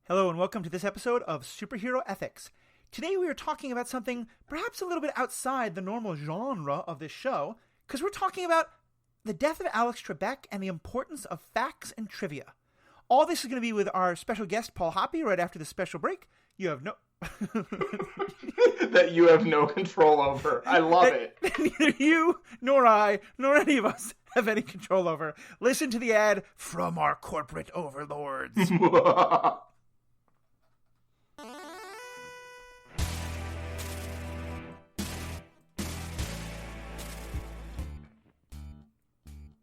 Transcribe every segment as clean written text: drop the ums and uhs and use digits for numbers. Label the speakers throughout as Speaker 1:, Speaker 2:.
Speaker 1: Hello and welcome to this episode of Superhero Ethics. Today we are talking about something perhaps a little bit outside the normal genre of this show, because we're talking about the death of Alex Trebek and the importance of facts and trivia. All this is going to be with our special guest, Paul Hoppy, right after the special break. You have no...
Speaker 2: that you have no control over. I love it.
Speaker 1: Neither you, nor I, nor any of us have any control over. Listen to the ad from our corporate overlords.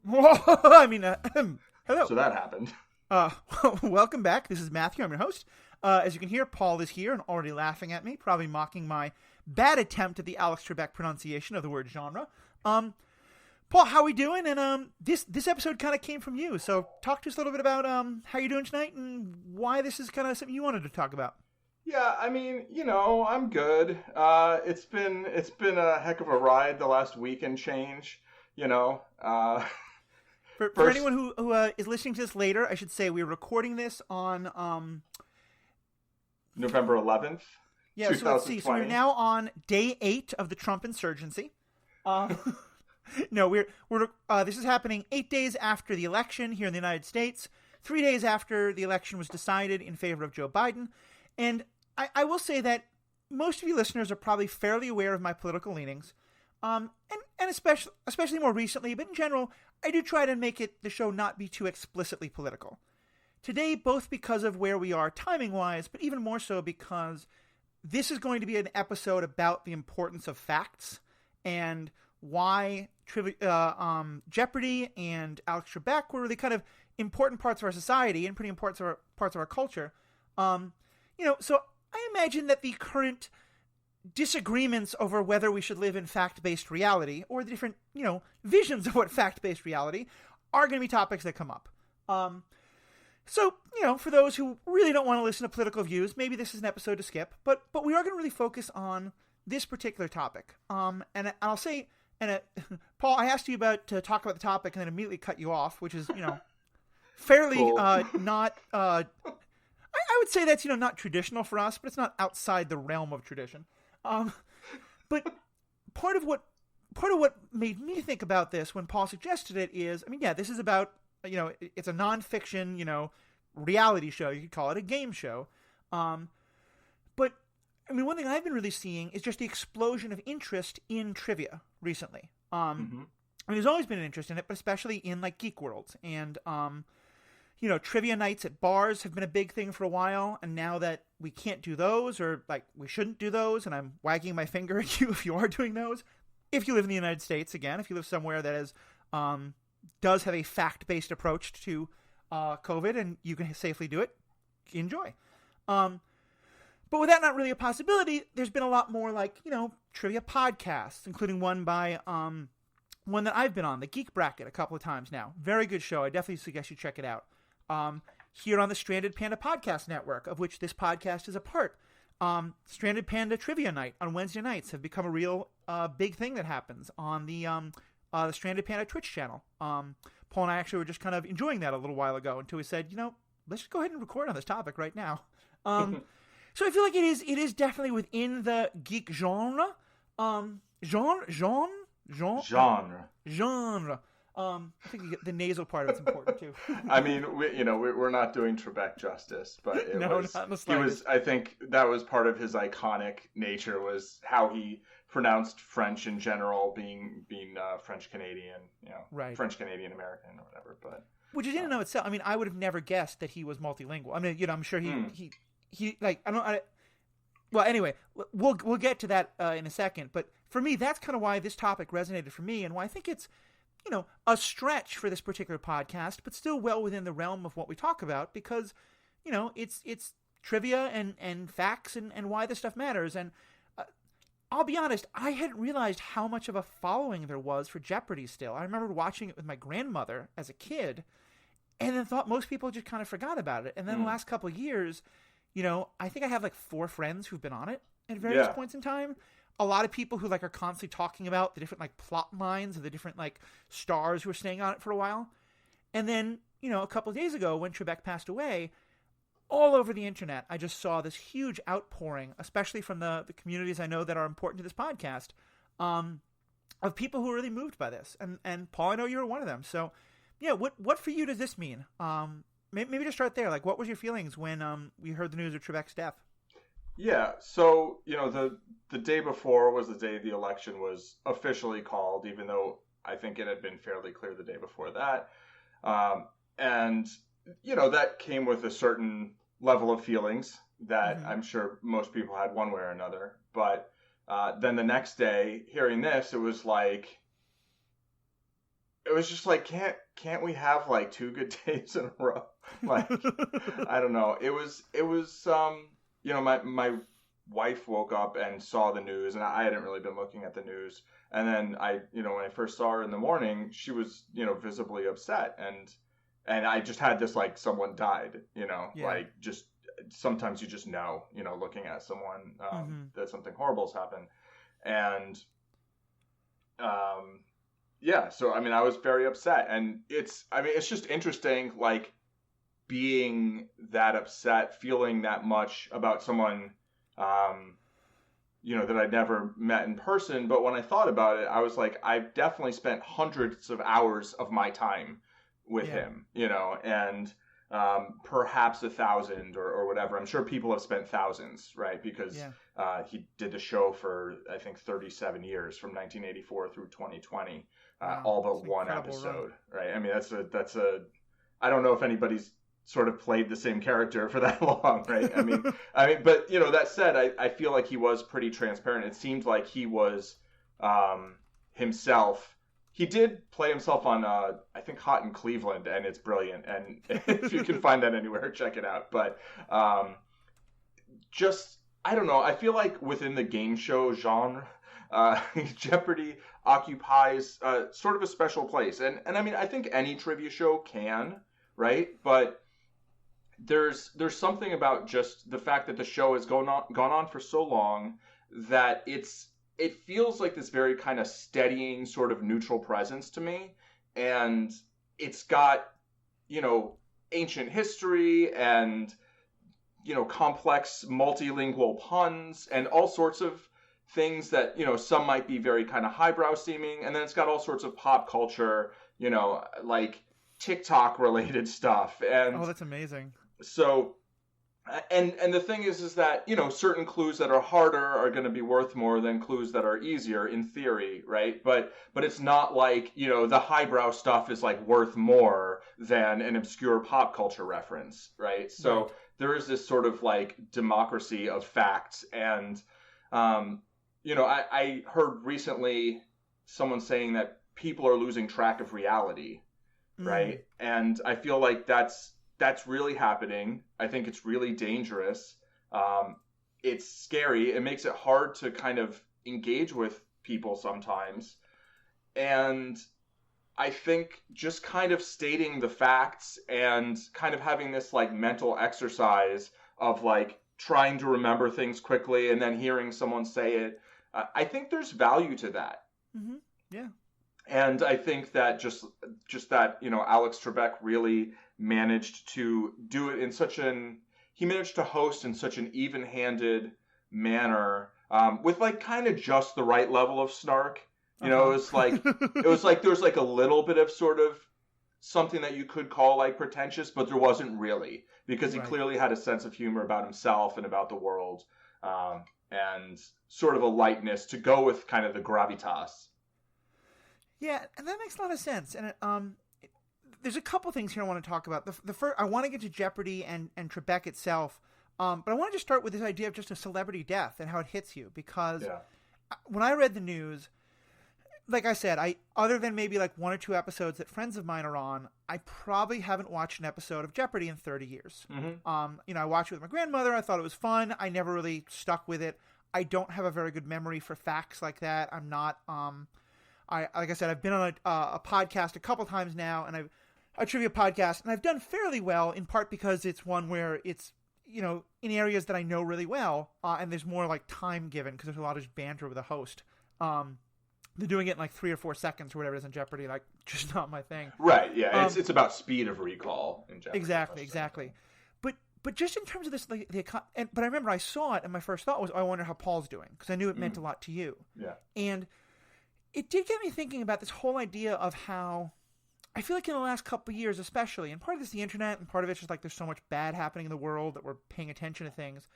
Speaker 1: Hello.
Speaker 2: So that happened.
Speaker 1: Welcome back. This is Matthew. I'm your host. As you can hear, Paul is here and already laughing at me, probably mocking my bad attempt at the Alex Trebek pronunciation of the word genre. Paul, how are we doing? And this episode kind of came from you, so talk to us a little bit about how you're doing tonight and why this is kind of something you wanted to talk about.
Speaker 2: Yeah, I mean, I'm good. It's been a heck of a ride the last week and change.
Speaker 1: For anyone who is listening to this later, I should say we're recording this on
Speaker 2: November 11th.
Speaker 1: Yeah, so let's see. So we're now on day 8 of the Trump insurgency. No, we're this is happening 8 days after the election here in the United States, 3 days after the election was decided in favor of Joe Biden. And I will say that most of you listeners are probably fairly aware of my political leanings. And especially more recently, but in general, I do try to make the show not be too explicitly political. Today, both because of where we are timing-wise, but even more so because this is going to be an episode about the importance of facts and why Jeopardy and Alex Trebek were really kind of important parts of our society and pretty important parts of our culture. So I imagine that the current disagreements over whether we should live in fact-based reality or the different, visions of what fact-based reality are going to be topics that come up. So, for those who really don't want to listen to political views, maybe this is an episode to skip, but we are going to really focus on this particular topic. And I'll say, Paul, I asked you to talk about the topic and then immediately cut you off, which is, fairly
Speaker 2: cool.
Speaker 1: Not, I would say that's, not traditional for us, but it's not outside the realm of tradition. But part of what made me think about this when Paul suggested it is, this is about, it's a nonfiction, reality show. You could call it a game show. But one thing I've been really seeing is just the explosion of interest in trivia recently. There's always been an interest in it, but especially in like geek worlds. And, trivia nights at bars have been a big thing for a while. And now that we can't do those, or like we shouldn't do those, and I'm wagging my finger at you if you are doing those, if you live in the United States, again, if you live somewhere that is, does have a fact-based approach to COVID and you can safely do it, enjoy. But with that not really a possibility, there's been a lot more like, trivia podcasts, including one by one that I've been on, the Geek Bracket, a couple of times now. Very good show. I definitely suggest you check it out. Here on the Stranded Panda Podcast Network, of which this podcast is a part. Stranded Panda Trivia Night on Wednesday nights have become a real big thing that happens on the Stranded Panda Twitch channel. Paul and I actually were just kind of enjoying that a little while ago until we said, let's just go ahead and record on this topic right now. So I feel like it is definitely within the geek genre. Genre. I think the nasal part of it's important too.
Speaker 2: We're not doing Trebek justice, but I think that was part of his iconic nature, was how he pronounced French in general, being French Canadian,
Speaker 1: right.
Speaker 2: French Canadian American or whatever. But
Speaker 1: which is in and of itself. I would have never guessed that he was multilingual. I'm sure he like well, anyway, we'll get to that in a second. But for me, that's kind of why this topic resonated for me, and why I think it's a stretch for this particular podcast, but still well within the realm of what we talk about, because it's trivia and facts and why this stuff matters. And I'll be honest, I hadn't realized how much of a following there was for Jeopardy still. I remember watching it with my grandmother as a kid, and then thought most people just kind of forgot about it. And then the last couple of years, I think I have like 4 friends who've been on it at various points in time. A lot of people who are constantly talking about the different plot lines of the different stars who were staying on it for a while. And then, a couple of days ago when Trebek passed away, all over the internet, I just saw this huge outpouring, especially from the communities I know that are important to this podcast, of people who are really moved by this. And Paul, I know you were one of them. So, yeah, what for you does this mean? Maybe just start there. Like, what was your feelings when we heard the news of Trebek's death?
Speaker 2: Yeah, so, the day before was the day the election was officially called, even though I think it had been fairly clear the day before that. And, that came with a certain level of feelings that I'm sure most people had one way or another. But then the next day, hearing this, it was just like, can't we have like 2 good days in a row? Like, I don't know. It was my wife woke up and saw the news, and I hadn't really been looking at the news. And then when I first saw her in the morning, she was, visibly upset. And I just had this, like, someone died, like, just sometimes you just know, looking at someone, that something horrible has happened. And, yeah, so, I mean, I was very upset. And it's just interesting, like, being that upset, feeling that much about someone, that I'd never met in person. But when I thought about it, I was like, I've definitely spent hundreds of hours of my time with him, and perhaps 1,000 or whatever. I'm sure people have spent thousands, right? Because he did the show for, I think, 37 years, from 1984 through 2020, all but one episode, right? I mean, that's a I don't know if anybody's sort of played the same character for that long, right? I mean, but that said, I feel like he was pretty transparent. It seemed like he was himself. He did play himself on, I think, Hot in Cleveland, and it's brilliant. And if you can find that anywhere, check it out. But I don't know. I feel like within the game show genre, Jeopardy occupies sort of a special place. And I mean, I think any trivia show can, right? But there's something about just the fact that the show has gone on for so long that it feels like this very kind of steadying sort of neutral presence to me. And it's got, ancient history and, complex multilingual puns and all sorts of things that, some might be very kind of highbrow seeming. And then it's got all sorts of pop culture, like TikTok related stuff. And
Speaker 1: oh, that's amazing.
Speaker 2: So, and the thing is that, certain clues that are harder are going to be worth more than clues that are easier in theory, right? But it's not like, the highbrow stuff is like worth more than an obscure pop culture reference, right? So there is this sort of like democracy of facts. And, I heard recently someone saying that people are losing track of reality, right? And I feel like that's really happening. I think it's really dangerous. It's scary. It makes it hard to kind of engage with people sometimes. And I think just kind of stating the facts and kind of having this like mental exercise of like trying to remember things quickly and then hearing someone say it, I think there's value to that.
Speaker 1: Mm-hmm. Yeah.
Speaker 2: And I think that just that, Alex Trebek really managed to do it he managed to host in such an even-handed manner, with like kind of just the right level of snark. It was like there was like a little bit of sort of something that you could call like pretentious, but there wasn't really, because he clearly had a sense of humor about himself and about the world, and sort of a lightness to go with kind of the gravitas.
Speaker 1: Yeah, and that makes a lot of sense. And there's a couple things here I want to talk about. The first, I want to get to Jeopardy and Trebek itself, but I want to just start with this idea of just a celebrity death and how it hits you. Because when I read the news, like I said, other than maybe like 1 or 2 episodes that friends of mine are on, I probably haven't watched an episode of Jeopardy in 30 years. Mm-hmm. I watched it with my grandmother. I thought it was fun. I never really stuck with it. I don't have a very good memory for facts like that. I'm not. Like I said, I've been on a podcast a couple times now, and a trivia podcast, and I've done fairly well, in part because it's one where it's, in areas that I know really well, and there's more like time given because there's a lot of just banter with the host. They're doing it in like 3 or 4 seconds or whatever it is in Jeopardy, like just not my thing.
Speaker 2: Right, yeah, it's about speed of recall in Jeopardy.
Speaker 1: Exactly. But just in terms of this, but I remember I saw it, and my first thought was, oh, I wonder how Paul's doing, because I knew it meant a lot to you.
Speaker 2: Yeah.
Speaker 1: And it did get me thinking about this whole idea of how I feel like in the last couple of years, especially, and part of it's the internet, and part of it's just like there's so much bad happening in the world that we're paying attention to things.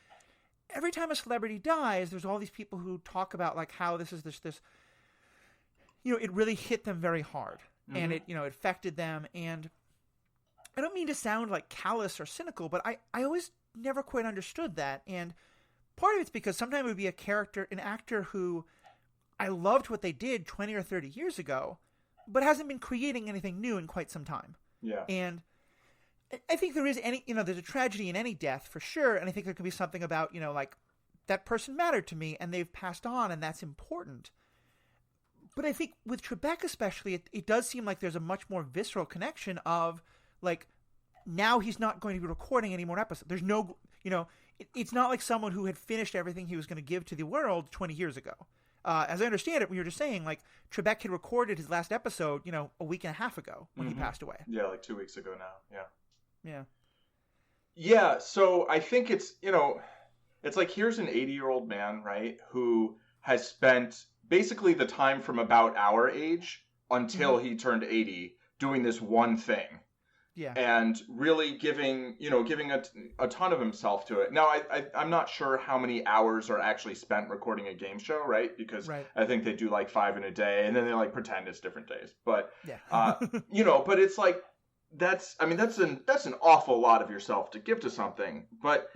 Speaker 1: Every time a celebrity dies, there's all these people who talk about like how this is this, it really hit them very hard, and it affected them. And I don't mean to sound like callous or cynical, but I always never quite understood that. And part of it's because sometimes it would be an actor who I loved what they did 20 or 30 years ago, but hasn't been creating anything new in quite some time.
Speaker 2: Yeah.
Speaker 1: And I think there's a tragedy in any death for sure. And I think there could be something about, like that person mattered to me and they've passed on, and that's important. But I think with Trebek especially, it does seem like there's a much more visceral connection of, like, now he's not going to be recording any more episodes. There's no, it's not like someone who had finished everything he was going to give to the world 20 years ago. As I understand it, we were just saying, like, Trebek had recorded his last episode, a week and a half ago when he passed away.
Speaker 2: Yeah, like 2 weeks ago now. Yeah.
Speaker 1: Yeah.
Speaker 2: Yeah, so I think it's, it's like, here's an 80-year-old man, right, who has spent basically the time from about our age until he turned 80 doing this one thing.
Speaker 1: Yeah.
Speaker 2: And really giving a ton of himself to it. Now, I'm not sure how many hours are actually spent recording a game show, right? Because I think they do like 5 in a day, and then they like pretend it's different days. But, but it's like, that's an awful lot of yourself to give to something. But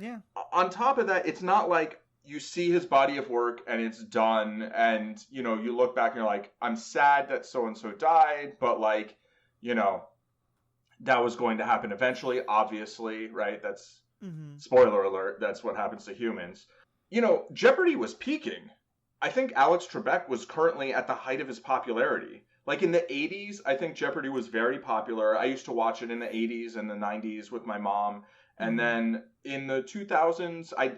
Speaker 2: on top of that, it's not like you see his body of work and it's done. And, you look back and you're like, I'm sad that so-and-so died, but like, that was going to happen eventually, obviously, right? That's spoiler alert. That's what happens to humans. Jeopardy was peaking. I think Alex Trebek was currently at the height of his popularity. Like in the 80s, I think Jeopardy was very popular. I used to watch it in the 80s and the 90s with my mom. And then in the 2000s, I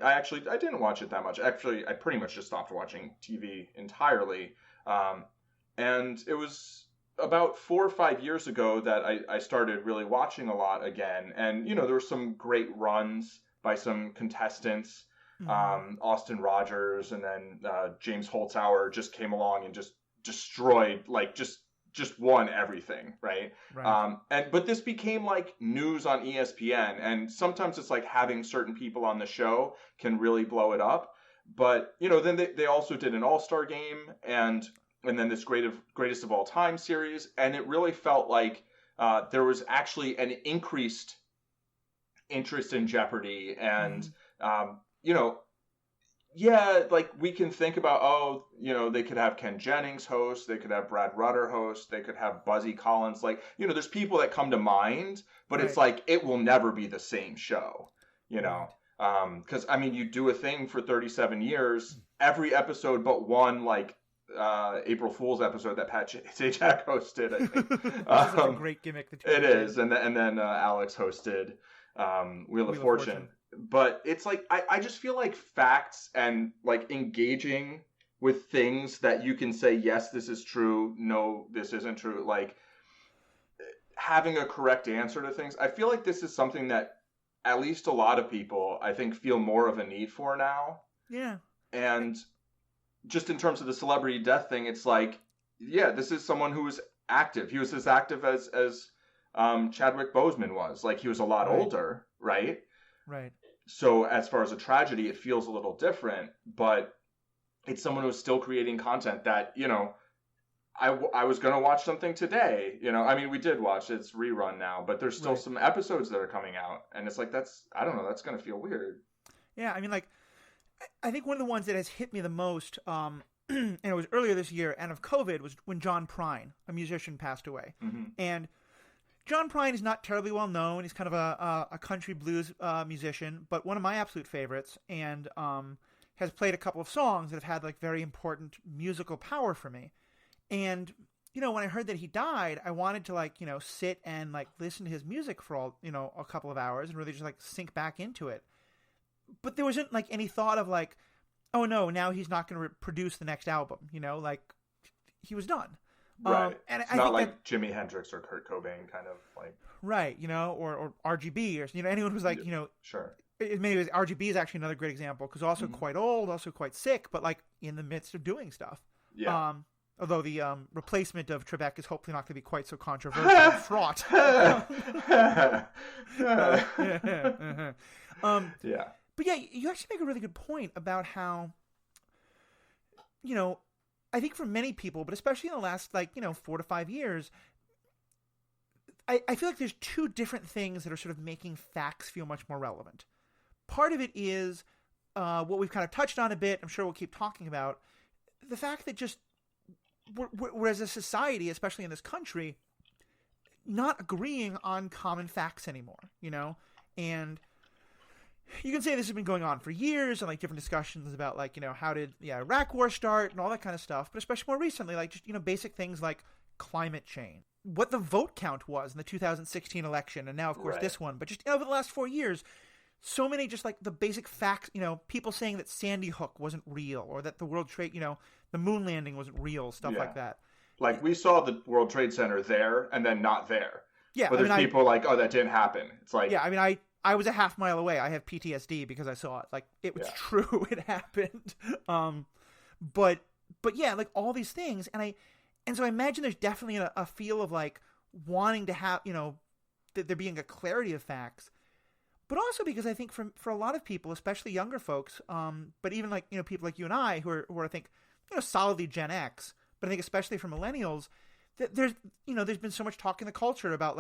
Speaker 2: didn't watch it that much. Actually, I pretty much just stopped watching TV entirely. And it was about 4 or 5 years ago that I started really watching a lot again. And, there were some great runs by some contestants. Austin Rogers, and then James Holzhauer just came along and just destroyed, like, just won everything, right? But this became like news on ESPN, and sometimes it's like having certain people on the show can really blow it up. But, then they also did an all-star game, and then this greatest of all time series, and it really felt like there was actually an increased interest in Jeopardy, and like we can think about, they could have Ken Jennings host, they could have Brad Rutter host, they could have Buzzy Collins, like, there's people that come to mind, but it's like it will never be the same show, because you do a thing for 37 years, every episode but one, like, April Fool's episode that Pat Sajak hosted, I think.
Speaker 1: That's a great gimmick.
Speaker 2: It is, and then Alex hosted Wheel of Fortune. But it's like, I just feel like facts and like engaging with things that you can say, yes, this is true, no, this isn't true, like having a correct answer to things. I feel like this is something that at least a lot of people, I think, feel more of a need for now.
Speaker 1: Yeah.
Speaker 2: And just in terms of the celebrity death thing, it's like, yeah, this is someone who was active. He was as active as Chadwick Boseman was. Like, he was a lot older, right?
Speaker 1: Right.
Speaker 2: So as far as a tragedy, it feels a little different, but it's someone who's still creating content that, I was going to watch something today, we did watch, it's rerun now, but there's still some episodes that are coming out, and it's like, that's going to feel weird.
Speaker 1: Yeah. I think one of the ones that has hit me the most, and it was earlier this year, and of COVID, was when John Prine, a musician, passed away. And John Prine is not terribly well known. He's kind of a country blues musician, but one of my absolute favorites, and has played a couple of songs that have had like very important musical power for me. And when I heard that he died, I wanted to sit and like listen to his music for a couple of hours and really just like sink back into it. But there wasn't like any thought of like, oh no, now he's not going to produce the next album. Like he was done.
Speaker 2: Right. And it's not like Jimi Hendrix or Kurt Cobain kind of like.
Speaker 1: Right. Or RGB or, anyone who's like,
Speaker 2: Sure.
Speaker 1: In many ways, RGB is actually another great example because also quite old, also quite sick, but like in the midst of doing stuff.
Speaker 2: Yeah.
Speaker 1: Although the replacement of Trebek is hopefully not going to be quite so controversial and fraught.
Speaker 2: Yeah.
Speaker 1: But yeah, you actually make a really good point about how, I think for many people, but especially in the last 4 to 5 years, I feel like there's two different things that are sort of making facts feel much more relevant. Part of it is what we've kind of touched on a bit, I'm sure we'll keep talking about, the fact that just we're as a society, especially in this country, not agreeing on common facts anymore, And you can say this has been going on for years and different discussions about how did the Iraq war start and all that kind of stuff, but especially more recently, just basic things like climate change, what the vote count was in the 2016 election, and now of course this one, but just over the last 4 years, so many just the basic facts, people saying that Sandy Hook wasn't real or that the World Trade, the moon landing wasn't real, stuff like that.
Speaker 2: Like we saw the World Trade Center there and then not there.
Speaker 1: Yeah.
Speaker 2: But there's people that didn't happen. It's like,
Speaker 1: yeah, I was a half mile away. I have PTSD because I saw it. It was true. It happened. But yeah, all these things. And so I imagine there's definitely a feel of wanting to have, there being a clarity of facts. But also because I think for a lot of people, especially younger folks, but even people like you and I who are I think, solidly Gen X, but I think especially for millennials, that there's been so much talk in the culture about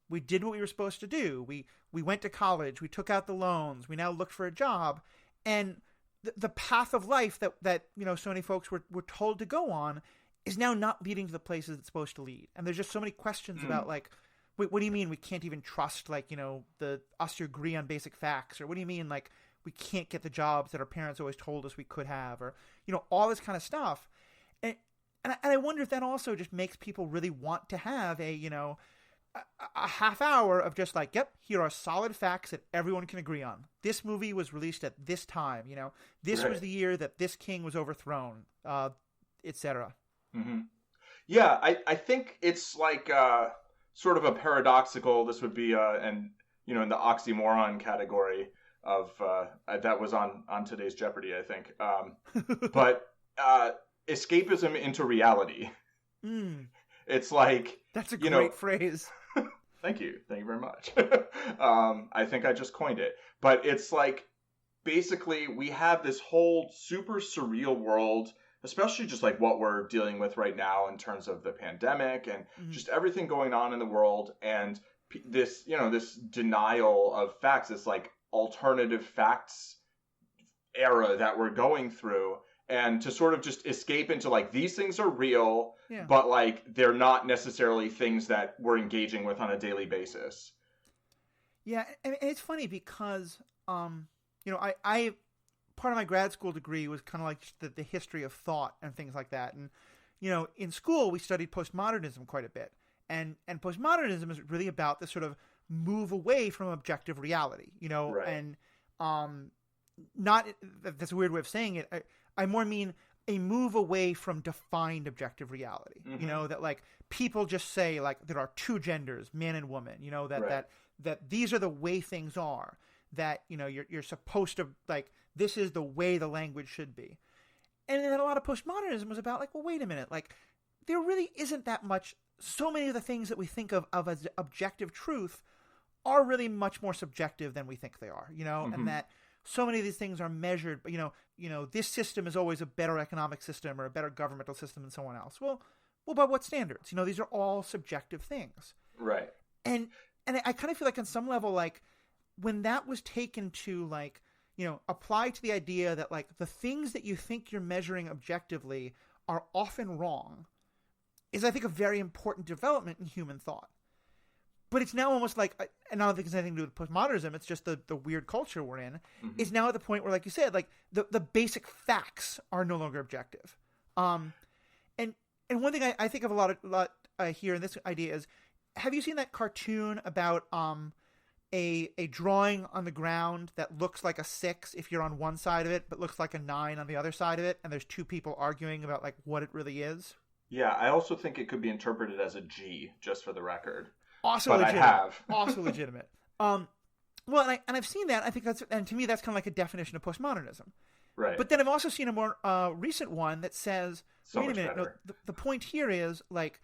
Speaker 1: we did what we were supposed to do. We went to college, we took out the loans, we now looked for a job, and the path of life that so many folks were told to go on is now not leading to the places it's supposed to lead. And there's just so many questions about wait, what do you mean we can't even trust us to agree on basic facts? Or what do you mean we can't get the jobs that our parents always told us we could have? Or all this kind of stuff. And I wonder if that also just makes people really want to have a half hour of just yep, here are solid facts that everyone can agree on. This movie was released at this time. This was the year that this king was overthrown, etc.
Speaker 2: Mm-hmm. Yeah, I think it's sort of a paradoxical. This would be in the oxymoron category of that was on today's Jeopardy, I think. But escapism into reality. It's
Speaker 1: that's a great phrase.
Speaker 2: Thank you very much. I think I just coined it. But it's basically we have this whole super surreal world, especially just what we're dealing with right now in terms of the pandemic and just everything going on in the world, and this this denial of facts, this alternative facts era that we're going through, and to sort of just escape into these things are real, but they're not necessarily things that we're engaging with on a daily basis.
Speaker 1: Yeah, and it's funny because I part of my grad school degree was kind of the history of thought and things like that. And, in school we studied postmodernism quite a bit. And postmodernism is really about this sort of move away from objective reality, and not, that's a weird way of saying it. I more mean a move away from defined objective reality, that people just say there are two genders, man and woman, that these are the way things are, that, you're supposed to this is the way the language should be. And then a lot of postmodernism was about well, wait a minute, there really isn't that much. So many of the things that we think of as objective truth are really much more subjective than we think they are, and that so many of these things are measured, but this system is always a better economic system or a better governmental system than someone else. Well, by what standards? These are all subjective things.
Speaker 2: Right.
Speaker 1: And I kind of feel on some level, when that was taken to apply to the idea that the things that you think you're measuring objectively are often wrong, is I think a very important development in human thought. But it's now almost and I don't think it's anything to do with postmodernism, it's just the weird culture we're in, is now at the point where, like you said, the basic facts are no longer objective. And one thing I think of a lot here in this idea is, have you seen that cartoon about a drawing on the ground that looks like a 6 if you're on one side of it, but looks like a 9 on the other side of it, and there's two people arguing about what it really is?
Speaker 2: Yeah, I also think it could be interpreted as a G, just for the record.
Speaker 1: Also
Speaker 2: but
Speaker 1: legitimate.
Speaker 2: I have.
Speaker 1: Also legitimate. Well, and I've seen that. I think and to me, that's kind of like a definition of postmodernism.
Speaker 2: Right.
Speaker 1: But then I've also seen a more recent one that says, wait a minute, no, the point here is, like,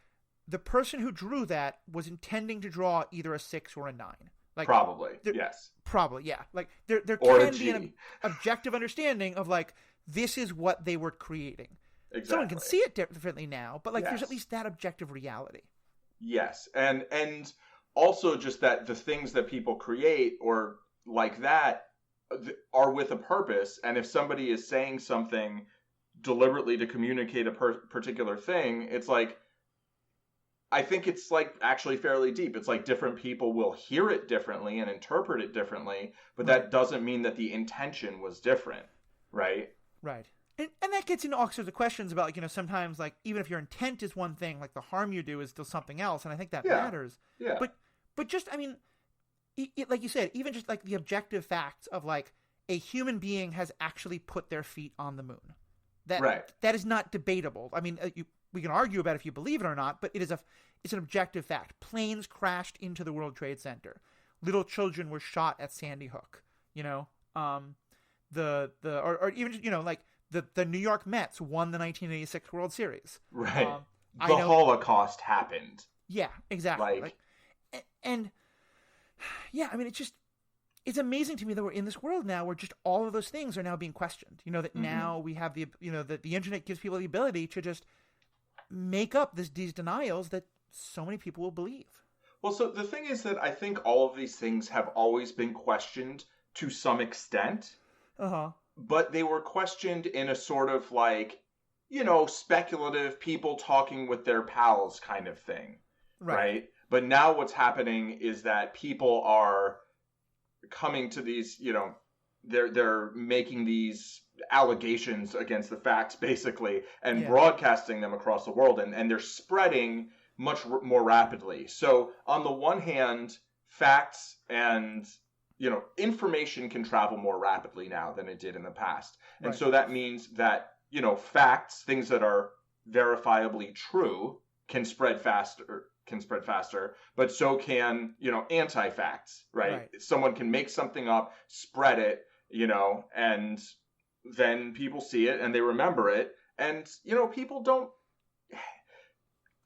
Speaker 1: the person who drew that was intending to draw either a 6 or a 9. Like,
Speaker 2: probably, yes.
Speaker 1: Probably, yeah. Like, there can be an objective understanding of, like, this is what they were creating.
Speaker 2: Exactly.
Speaker 1: Someone can see it differently now, but, like, there's at least that objective reality.
Speaker 2: Yes, and also just that the things that people create or like that are with a purpose, and if somebody is saying something deliberately to communicate a particular thing, it's like, I think it's like actually fairly deep. It's like different people will hear it differently and interpret it differently, but that doesn't mean that the intention was different, right?
Speaker 1: Right. And that gets into all sorts of questions about, like, you know, sometimes, like, even if your intent is one thing, like, the harm you do is still something else, and I think that matters.
Speaker 2: Yeah.
Speaker 1: But just, I mean, like you said, even just, like, the objective facts of, like, a human being has actually put their feet on the moon. That is not debatable. I mean, we can argue about if you believe it or not, but it's an objective fact. Planes crashed into the World Trade Center. Little children were shot at Sandy Hook. You know, or even, you know, like, the New York Mets won the 1986 World Series.
Speaker 2: Right. The Holocaust happened.
Speaker 1: Yeah, exactly. And yeah, I mean, it's amazing to me that we're in this world now where just all of those things are now being questioned. You know, that now we have the internet gives people the ability to just make up these denials that so many people will believe.
Speaker 2: Well, so the thing is that I think all of these things have always been questioned to some extent.
Speaker 1: Uh-huh.
Speaker 2: But they were questioned in a sort of, like, you know, speculative people talking with their pals kind of thing. Right? But now what's happening is that people are coming to these, you know, they're making these allegations against the facts, basically, and broadcasting them across the world, and they're spreading much more rapidly. So on the one hand, facts and, you know, information can travel more rapidly now than it did in the past. And so that means that, you know, facts, things that are verifiably true, can spread faster, but so can, you know, anti-facts, right? Someone can make something up, spread it, you know, and then people see it and they remember it. And, you know, people don't,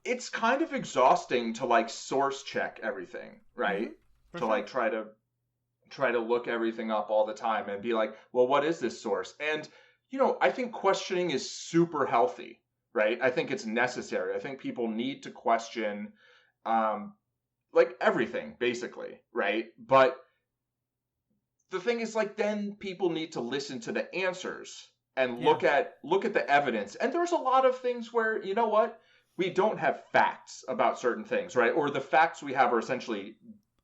Speaker 2: it's kind of exhausting to, like, source check everything, right? To like try to look everything up all the time and be like, well, what is this source? And, you know, I think questioning is super healthy, right? I think it's necessary. I think people need to question, like, everything, basically, right? But the thing is, like, then people need to listen to the answers and look at the evidence. And there's a lot of things where, you know what? We don't have facts about certain things, right? Or the facts we have are essentially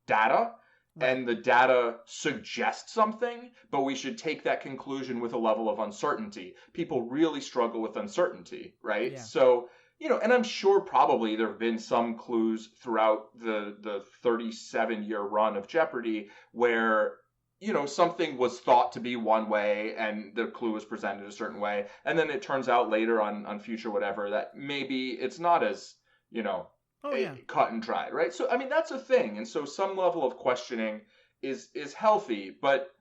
Speaker 2: data. And the data suggests something, but we should take that conclusion with a level of uncertainty. People really struggle with uncertainty, right? Yeah. So, you know, and I'm sure probably there have been some clues throughout the 37-year run of Jeopardy where, you know, something was thought to be one way and the clue was presented a certain way. And then it turns out later on Future Whatever that maybe it's not as, you know, cut and dry, right? So, I mean, that's a thing. And so some level of questioning is healthy, but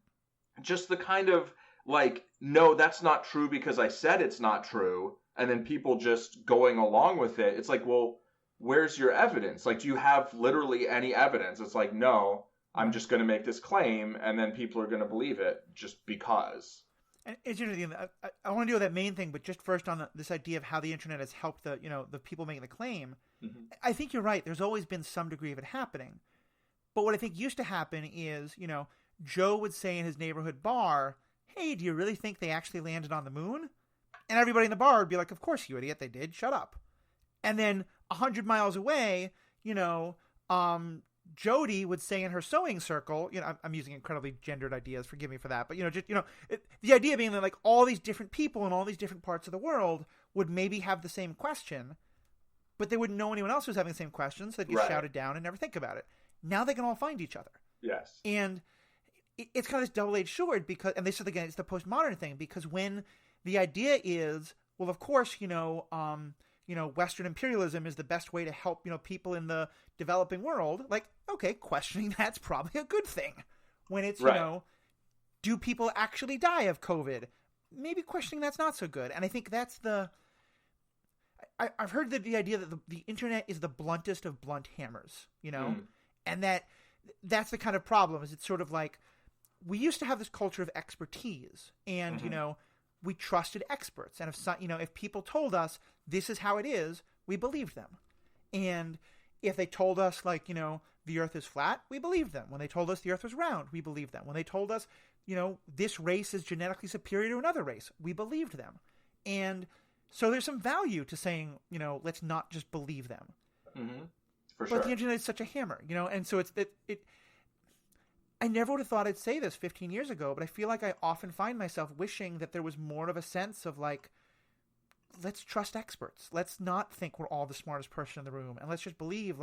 Speaker 2: just the kind of, like, no, that's not true because I said it's not true, and then people just going along with it, it's like, well, where's your evidence? Like, do you have literally any evidence? It's like, no, I'm just going to make this claim, and then people are going to believe it just because.
Speaker 1: And it's interesting. I want to deal with that main thing, but just first on this idea of how the internet has helped the people making the claim. I think you're right. There's always been some degree of it happening. But what I think used to happen is, you know, Joe would say in his neighborhood bar, hey, do you really think they actually landed on the moon? And everybody in the bar would be like, of course, you idiot, they did. Shut up. And then 100 miles away, you know, Jody would say in her sewing circle, you know, I'm using incredibly gendered ideas, forgive me for that, but, you know, just, you know, the idea being that, like, all these different people in all these different parts of the world would maybe have the same question, but they wouldn't know anyone else who's having the same question, so they'd get shouted down and never think about it. Now they can all find each other.
Speaker 2: Yes.
Speaker 1: And it's kind of this double-edged sword because, and this is, again, it's the postmodern thing, because when the idea is, well, of course, you know, Western imperialism is the best way to help, people in the developing world. Like, okay, questioning that's probably a good thing. When it's, do people actually die of COVID? Maybe questioning that's not so good. And I think that's I've heard the idea that the internet is the bluntest of blunt hammers, and that's the kind of problem. Is it's sort of like we used to have this culture of expertise, and we trusted experts, and if people told us this is how it is, we believed them, and if they told us the Earth is flat, we believed them. When they told us the Earth was round, we believed them. When they told us this race is genetically superior to another race, we believed them, and so there's some value to saying, let's not just believe them.
Speaker 2: Mm-hmm. For sure.
Speaker 1: But the internet is such a hammer, and so I never would have thought I'd say this 15 years ago, but I feel like I often find myself wishing that there was more of a sense of let's trust experts. Let's not think we're all the smartest person in the room. And let's just believe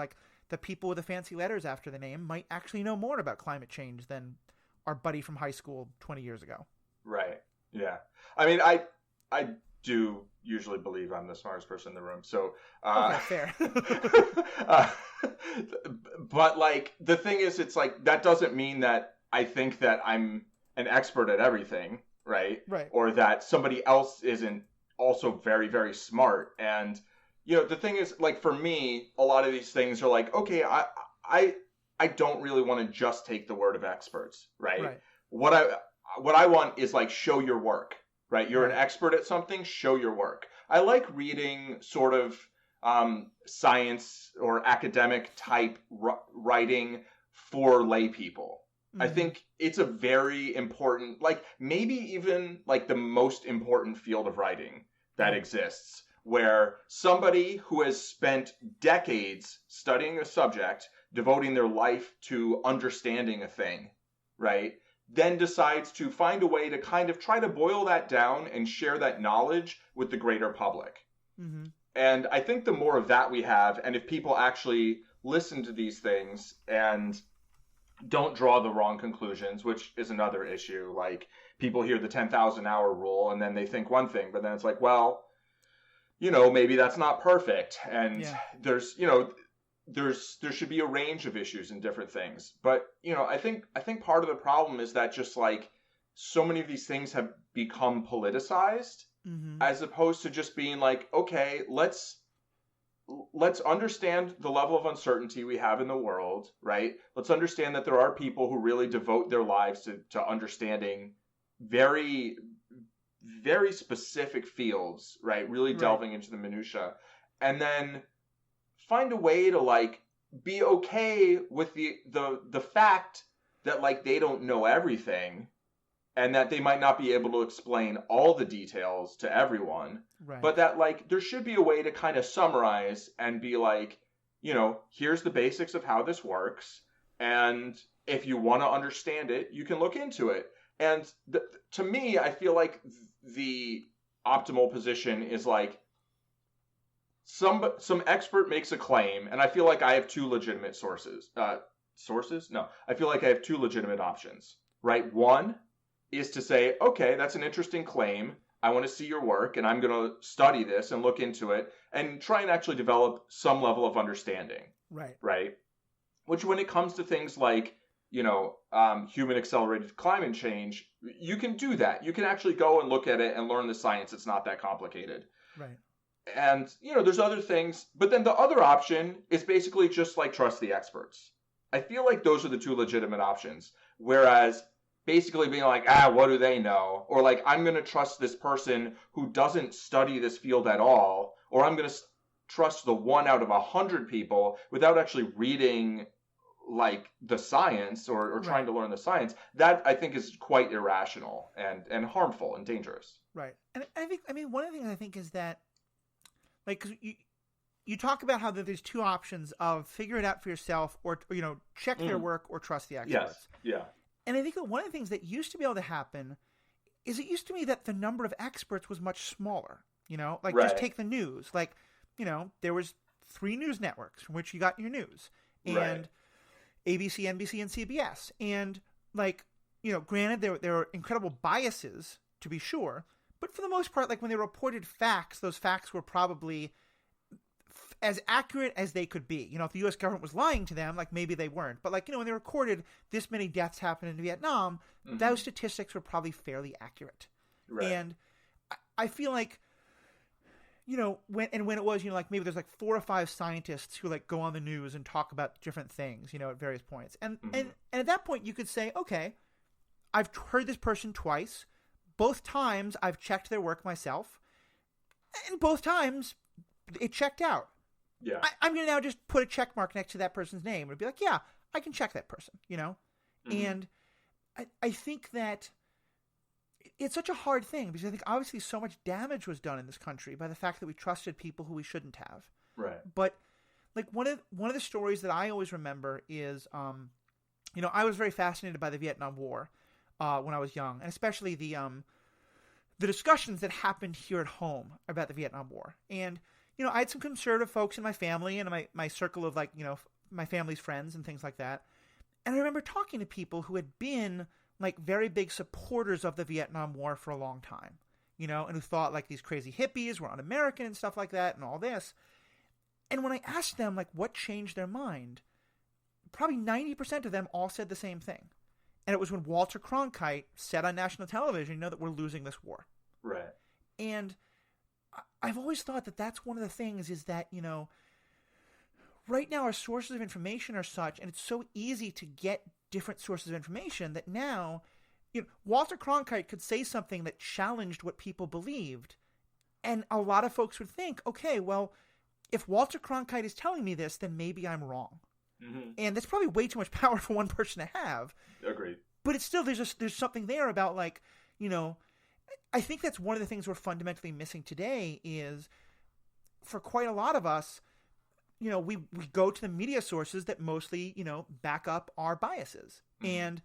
Speaker 1: the people with the fancy letters after the name might actually know more about climate change than our buddy from high school 20 years ago.
Speaker 2: Right. Yeah. I mean, I do usually believe I'm the smartest person in the room. So,
Speaker 1: okay, fair.
Speaker 2: But the thing is, it's that doesn't mean that I think that I'm an expert at everything. Right. Or that somebody else isn't also very, very smart. And, the thing is, for me, a lot of these things are okay, I don't really want to just take the word of experts. Right. What I want is show your work. Right. You're an expert at something. Show your work. I like reading sort of science or academic type writing for lay people. Mm-hmm. I think it's a very important, maybe even the most important field of writing that exists, where somebody who has spent decades studying a subject, devoting their life to understanding a thing, right, then decides to find a way to kind of try to boil that down and share that knowledge with the greater public. Mm-hmm. And I think the more of that we have, and if people actually listen to these things and don't draw the wrong conclusions, which is another issue, people hear the 10,000 hour rule and then they think one thing, but then it's well, maybe that's not perfect. And there's, there should be a range of issues and different things. But, I think part of the problem is that just so many of these things have become politicized, mm-hmm. as opposed to just being okay, let's understand the level of uncertainty we have in the world, right? Let's understand that there are people who really devote their lives to understanding very, very specific fields, right? Really delving into the minutia. And then find a way to be okay with the fact that they don't know everything, and that they might not be able to explain all the details to everyone, but that there should be a way to kind of summarize and be here's the basics of how this works, and if you want to understand it, you can look into it. And to me, I feel the optimal position is some expert makes a claim, and I feel I have two legitimate sources. No, I feel I have two legitimate options, right? One is to say, okay, that's an interesting claim. I want to see your work, and I'm going to study this and look into it and try and actually develop some level of understanding. Right. Which, when it comes to things human accelerated climate change, you can do that. You can actually go and look at it and learn the science. It's not that complicated.
Speaker 1: Right.
Speaker 2: And, there's other things. But then the other option is basically just trust the experts. I feel those are the two legitimate options. Whereas basically being what do they know? Or I'm going to trust this person who doesn't study this field at all. Or I'm going to trust the 1 out of 100 people without actually reading the science or trying to learn the science. That I think is quite irrational and harmful and dangerous.
Speaker 1: Right. And one of the things I think is that, cause you talk about how there's two options of figure it out for yourself or check their work or trust the experts.
Speaker 2: Yes. Yeah.
Speaker 1: And I think that one of the things that used to be able to happen is it used to be that the number of experts was much smaller, just take the news. There was 3 news networks from which you got your news, and ABC, NBC, and CBS. And granted there were incredible biases, to be sure, but for the most part, when they reported facts, those facts were probably as accurate as they could be. If the U.S. government was lying to them, like maybe they weren't. But when they recorded this many deaths happened in Vietnam, those statistics were probably fairly accurate. Right. And I feel like, when it was, maybe there's 4 or 5 scientists who go on the news and talk about different things, at various points. And at that point you could say, okay, I've heard this person twice. Both times I've checked their work myself. And both times it checked out.
Speaker 2: Yeah.
Speaker 1: I'm going to now just put a check mark next to that person's name and be like, yeah, I can check that person, And I think that it's such a hard thing because I think obviously so much damage was done in this country by the fact that we trusted people who we shouldn't have.
Speaker 2: Right.
Speaker 1: But one of the stories that I always remember is, I was very fascinated by the Vietnam War when I was young, and especially the discussions that happened here at home about the Vietnam War. And, I had some conservative folks in my family and my circle of my family's friends and things like that. And I remember talking to people who had been very big supporters of the Vietnam War for a long time, and who thought these crazy hippies were un-American and stuff like that and all this. And when I asked them what changed their mind, probably 90% of them all said the same thing. And it was when Walter Cronkite said on national television, that we're losing this war.
Speaker 2: Right.
Speaker 1: And I've always thought that that's one of the things is that, right now our sources of information are such, and it's so easy to get different sources of information that now, Walter Cronkite could say something that challenged what people believed. And a lot of folks would think, okay, well, if Walter Cronkite is telling me this, then maybe I'm wrong. Mm-hmm. And that's probably way too much power for one person to have.
Speaker 2: Agreed.
Speaker 1: But it's still, there's something there about I think that's one of the things we're fundamentally missing today is for quite a lot of us, we go to the media sources that mostly, back up our biases. Mm-hmm. And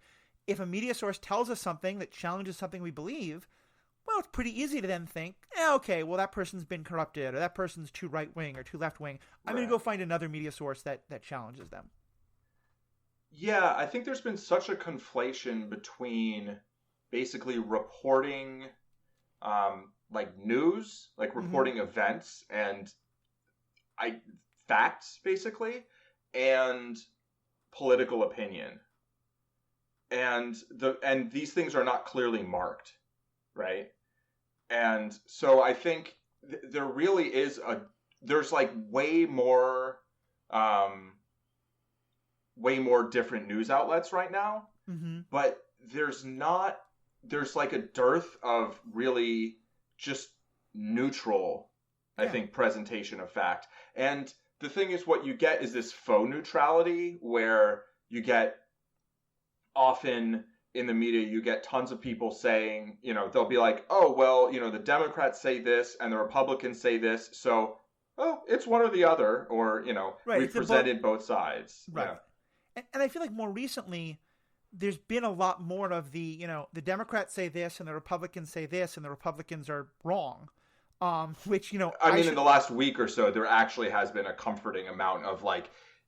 Speaker 1: if a media source tells us something that challenges something we believe, well, it's pretty easy to then think, okay, well, that person's been corrupted or that person's too right-wing or too left-wing. I'm going to go find another media source that challenges them.
Speaker 2: Yeah, I think there's been such a conflation between basically reporting news, reporting events and facts, basically, and political opinion. And these things are not clearly marked, right? And so I think there really is there's way more different news outlets right now, but there's a dearth of really just neutral, I think, presentation of fact. And the thing is, what you get is this faux neutrality where you get often in the media, you get tons of people saying, they'll be like, oh, well, the Democrats say this and the Republicans say this. So, it's one or the other, or, we presented both sides.
Speaker 1: Right. Yeah. And I feel like more recently, there's been a lot more of the Democrats say this and the Republicans say this and the Republicans are wrong. Which, in
Speaker 2: the last week or so, there actually has been a comforting amount of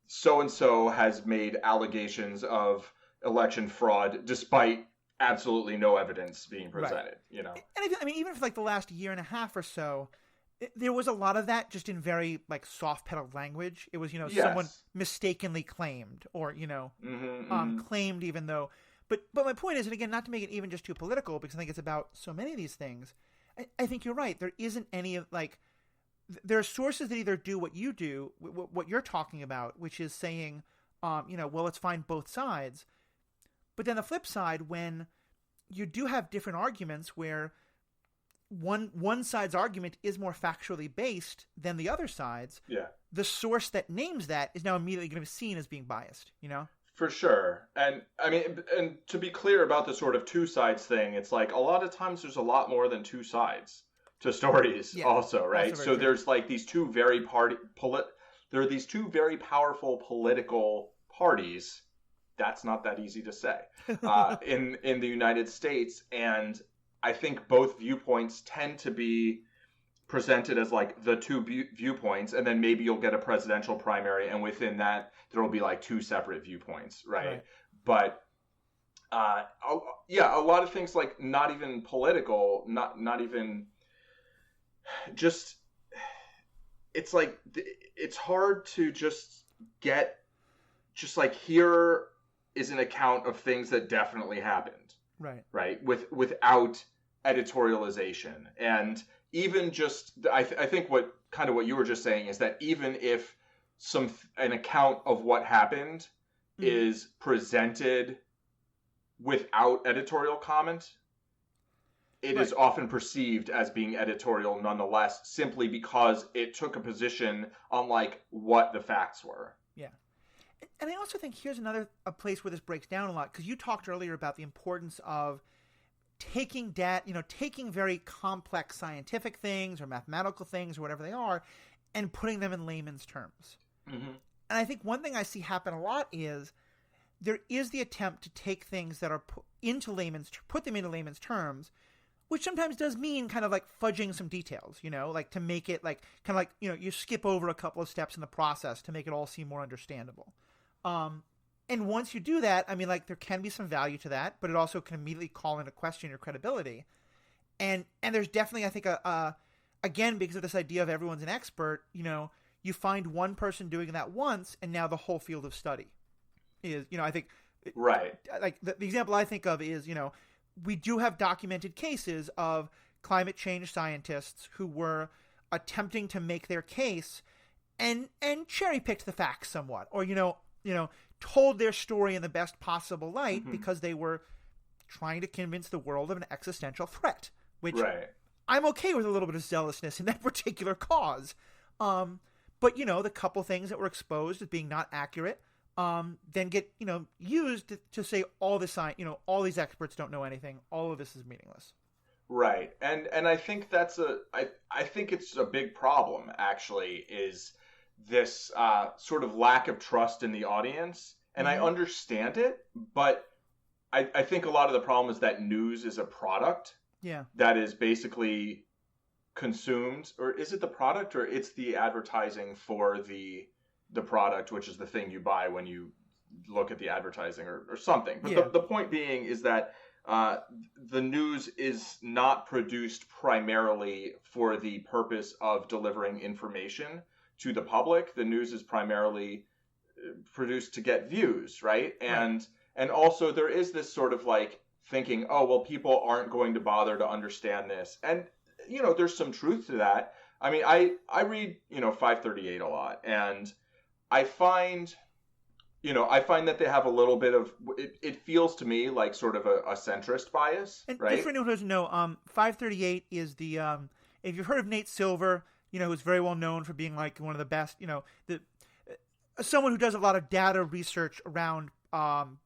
Speaker 2: so-and-so has made allegations of election fraud despite absolutely no evidence being presented,
Speaker 1: And even for the last year and a half or so, there was a lot of that just in very soft pedaled language. It was, someone mistakenly claimed or, claimed even though, but my point is, and again, not to make it even just too political, because I think it's about so many of these things. I think you're right. There isn't any of there are sources that either do what you do, what you're talking about, which is saying, well, let's find both sides. But then the flip side, when you do have different arguments where one side's argument is more factually based than the other side's, the source that names that is now immediately going to be seen as being biased,
Speaker 2: For sure. And and to be clear about the sort of two sides thing, it's a lot of times there's a lot more than two sides to stories also, right? Also so true. There's these two there are these two very powerful political parties. That's not that easy to say in the United States. And I think both viewpoints tend to be presented as the two viewpoints, and then maybe you'll get a presidential primary, and within that there will be two separate viewpoints, right? But a lot of things not even political, not even just it's like it's hard to just like here is an account of things that definitely happened, right, without editorialization. And even just I think what you were just saying is that even if an account of what happened is presented without editorial comment, it is often perceived as being editorial nonetheless, simply because it took a position on like what the facts were.
Speaker 1: Yeah. And I also think here's a place where this breaks down a lot, because you talked earlier about the importance of taking taking very complex scientific things or mathematical things or whatever they are and putting them in layman's terms. Mm-hmm. And I think one thing I see happen a lot is there is the attempt to take things that are put them into layman's terms, which sometimes does mean kind of like fudging some details, like to make it like kind of like, you skip over a couple of steps in the process to make it all seem more understandable. And once you do that, I mean, like, there can be some value to that, but it also can immediately call into question your credibility. And there's definitely, I think, again, because of this idea of everyone's an expert, you find one person doing that once, and now the whole field of study is, I think,
Speaker 2: right.
Speaker 1: Like the example I think of is, we do have documented cases of climate change scientists who were attempting to make their case and cherry picked the facts somewhat, or, told their story in the best possible light because they were trying to convince the world of an existential threat, which I'm okay with a little bit of zealousness in that particular cause. But, the couple things that were exposed as being not accurate, then get, used to say all this science, all these experts don't know anything. All of this is meaningless.
Speaker 2: Right. And I think I think it's a big problem, actually, is this sort of lack of trust in the audience. And I understand it, but I think a lot of the problem is that news is a product that is basically consumed. Or is it the product, or it's the advertising for the product, which is the thing you buy when you look at the advertising or something. But the point being is that the news is not produced primarily for the purpose of delivering information to the public. The news is primarily produced to get views, right? And also there is this sort of like thinking, oh, well, people aren't going to bother to understand this. And, there's some truth to that. I mean, I read, 538 a lot, and I find that they have a little bit of, it feels to me like sort of a centrist bias,
Speaker 1: and
Speaker 2: right?
Speaker 1: Just for anyone who doesn't know, 538 is the, if you've heard of Nate Silver, who's very well known for being like one of the best, someone who does a lot of data research around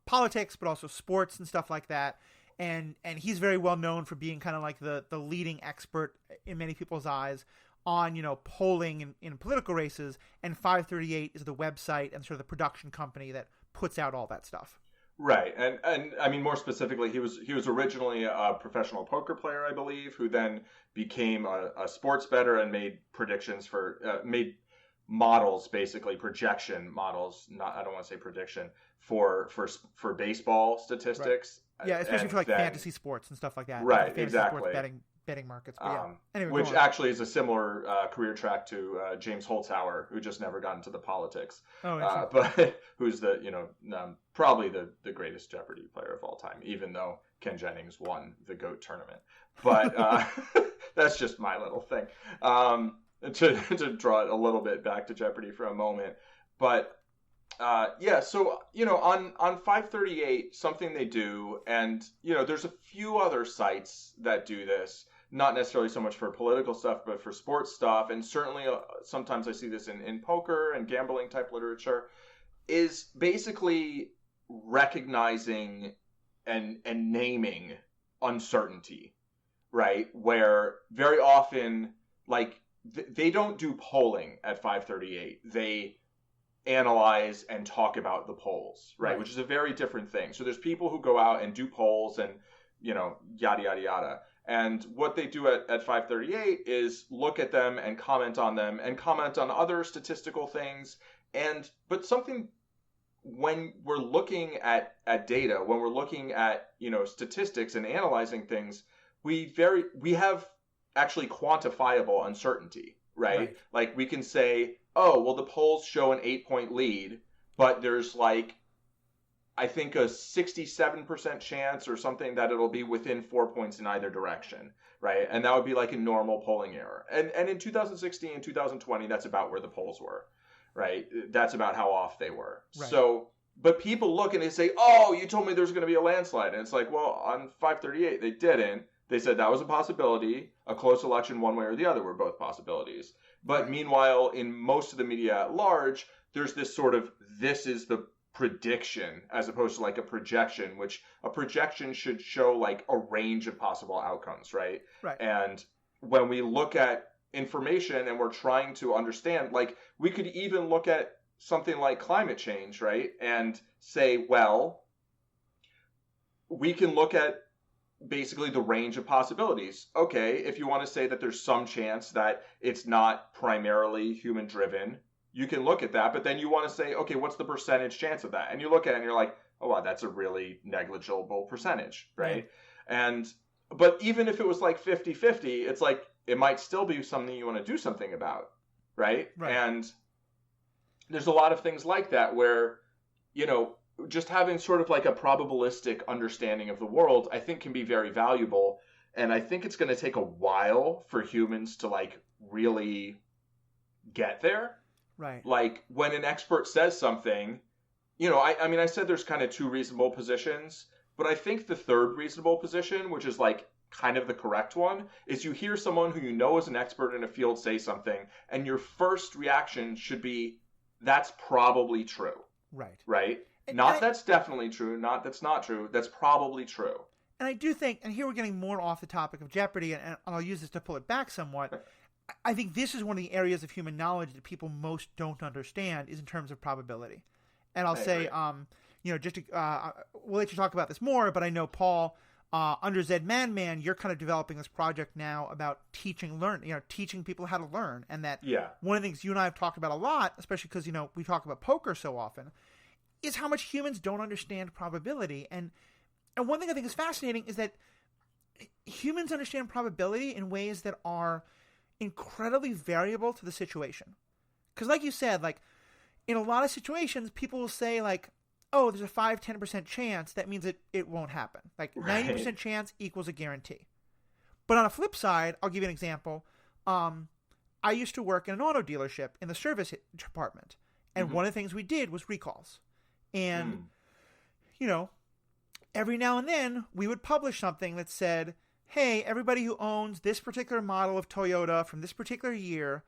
Speaker 1: politics, but also sports and stuff like that. And he's very well known for being kind of like the leading expert in many people's eyes on, polling in political races. And 538 is the website and sort of the production company that puts out all that stuff.
Speaker 2: Right. And I mean, more specifically, he was originally a professional poker player, I believe, who then became a sports bettor and made predictions made models, basically projection models. I don't want to say prediction for baseball statistics.
Speaker 1: Right. Yeah, especially for like fantasy sports and stuff like that.
Speaker 2: Right.
Speaker 1: Fantasy
Speaker 2: exactly.
Speaker 1: Sports betting markets. But anyway,
Speaker 2: which actually is a similar career track to James Holzhauer, who just never got into the politics.
Speaker 1: Oh,
Speaker 2: but who's probably the greatest Jeopardy player of all time, even though Ken Jennings won the GOAT tournament. But that's just my little thing. To draw it a little bit back to Jeopardy for a moment. But so on 538, something they do, and there's a few other sites that do this, not necessarily so much for political stuff, but for sports stuff, and certainly sometimes I see this in poker and gambling type literature, is basically recognizing and naming uncertainty, right? Where very often, like, they don't do polling at 538. They analyze and talk about the polls, right? Which is a very different thing. So there's people who go out and do polls and, yada, yada, yada. And what they do at 538 is look at them and comment on other statistical things. But something, when we're looking at data, when we're looking at, statistics and analyzing things, we have actually quantifiable uncertainty, right? Like we can say, oh, well, the polls show an 8-point lead, but there's like, I think a 67% chance or something that it'll be within 4 points in either direction, right? And that would be like a normal polling error. And in 2016 and 2020, that's about where the polls were, right? That's about how off they were. Right. So, but people look and they say, oh, you told me there's going to be a landslide. And it's like, well, on 538, they didn't. They said that was a possibility. A close election one way or the other were both possibilities. But meanwhile, in most of the media at large, there's this sort of, this is the prediction as opposed to like a projection, which a projection should show like a range of possible outcomes, right? And when we look at information and we're trying to understand, like we could even look at something like climate change, right? And say, well, we can look at basically the range of possibilities. Okay, if you want to say that there's some chance that it's not primarily human driven, you can look at that, but then you want to say, okay, what's the percentage chance of that? And you look at it and you're like, oh, wow, that's a really negligible percentage, right? But even if it was like 50-50, it's like, it might still be something you want to do something about, right? And there's a lot of things like that where, you know, just having sort of like a probabilistic understanding of the world, I think can be very valuable. And I think it's going to take a while for humans to like really get there. Like when an expert says something, you know, I mean, I said there's kind of two reasonable positions, but I think the third reasonable position, which is like kind of the correct one, is you hear someone who you know is an expert in a field say something, and your first reaction should be, that's probably true. Right? Not that's definitely true, not that's not true, that's probably true.
Speaker 1: And I do think, and here we're getting more off the topic of Jeopardy, and I'll use this to pull it back somewhat. I think this is one of the areas of human knowledge that people most don't understand is in terms of probability. And I'll say, you know, just to, we'll let you talk about this more, but I know, Paul, under Zed Man, you're kind of developing this project now about teaching people how to learn. And that one of the things you and I have talked about a lot, especially because, you know, we talk about poker so often, is how much humans don't understand probability. And one thing I think is fascinating is that humans understand probability in ways that are incredibly variable to the situation. Because like you said, like in a lot of situations, people will say like, oh, there's a 5-10% chance. That means it won't happen. Like 90% chance equals a guarantee. But on a flip side, I'll give you an example. I used to work in an auto dealership in the service department. And one of the things we did was recalls. And, you know, every now and then we would publish something that said, hey, everybody who owns this particular model of Toyota from this particular year,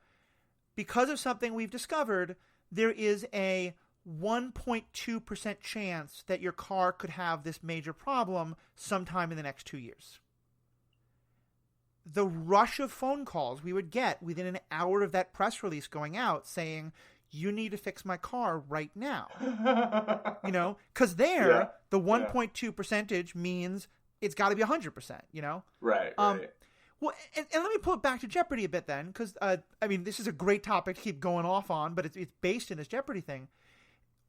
Speaker 1: because of something we've discovered, there is a 1.2% chance that your car could have this major problem sometime in the next 2 years. The rush of phone calls we would get within an hour of that press release going out saying, you need to fix my car right now. You know, because the 1.2 percentage means it's got to be 100%, you know?
Speaker 2: Right.
Speaker 1: Well, and let me pull it back to Jeopardy a bit then, because, I mean, this is a great topic to keep going off on, but it's based in this Jeopardy thing.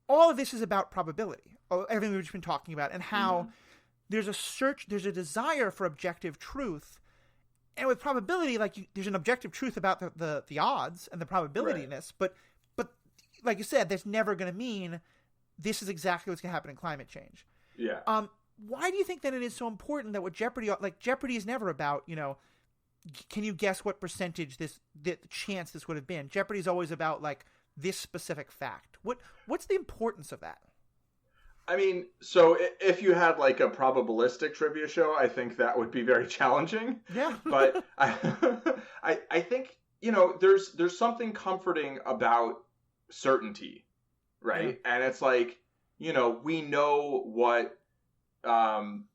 Speaker 1: All of this is about probability, everything we've just been talking about, and how there's a desire for objective truth. And with probability, like, there's an objective truth about the odds and the probability in this, but like you said, that's never going to mean this is exactly what's going to happen in climate change. Why do you think that it is so important that with Jeopardy, like Jeopardy is never about, you know, can you guess what percentage the chance this would have been? Jeopardy is always about like this specific fact. What's the importance of that?
Speaker 2: I mean, so if you had like a probabilistic trivia show, I think that would be very challenging. But I think, you know, there's something comforting about certainty, right? And it's like, you know, we know what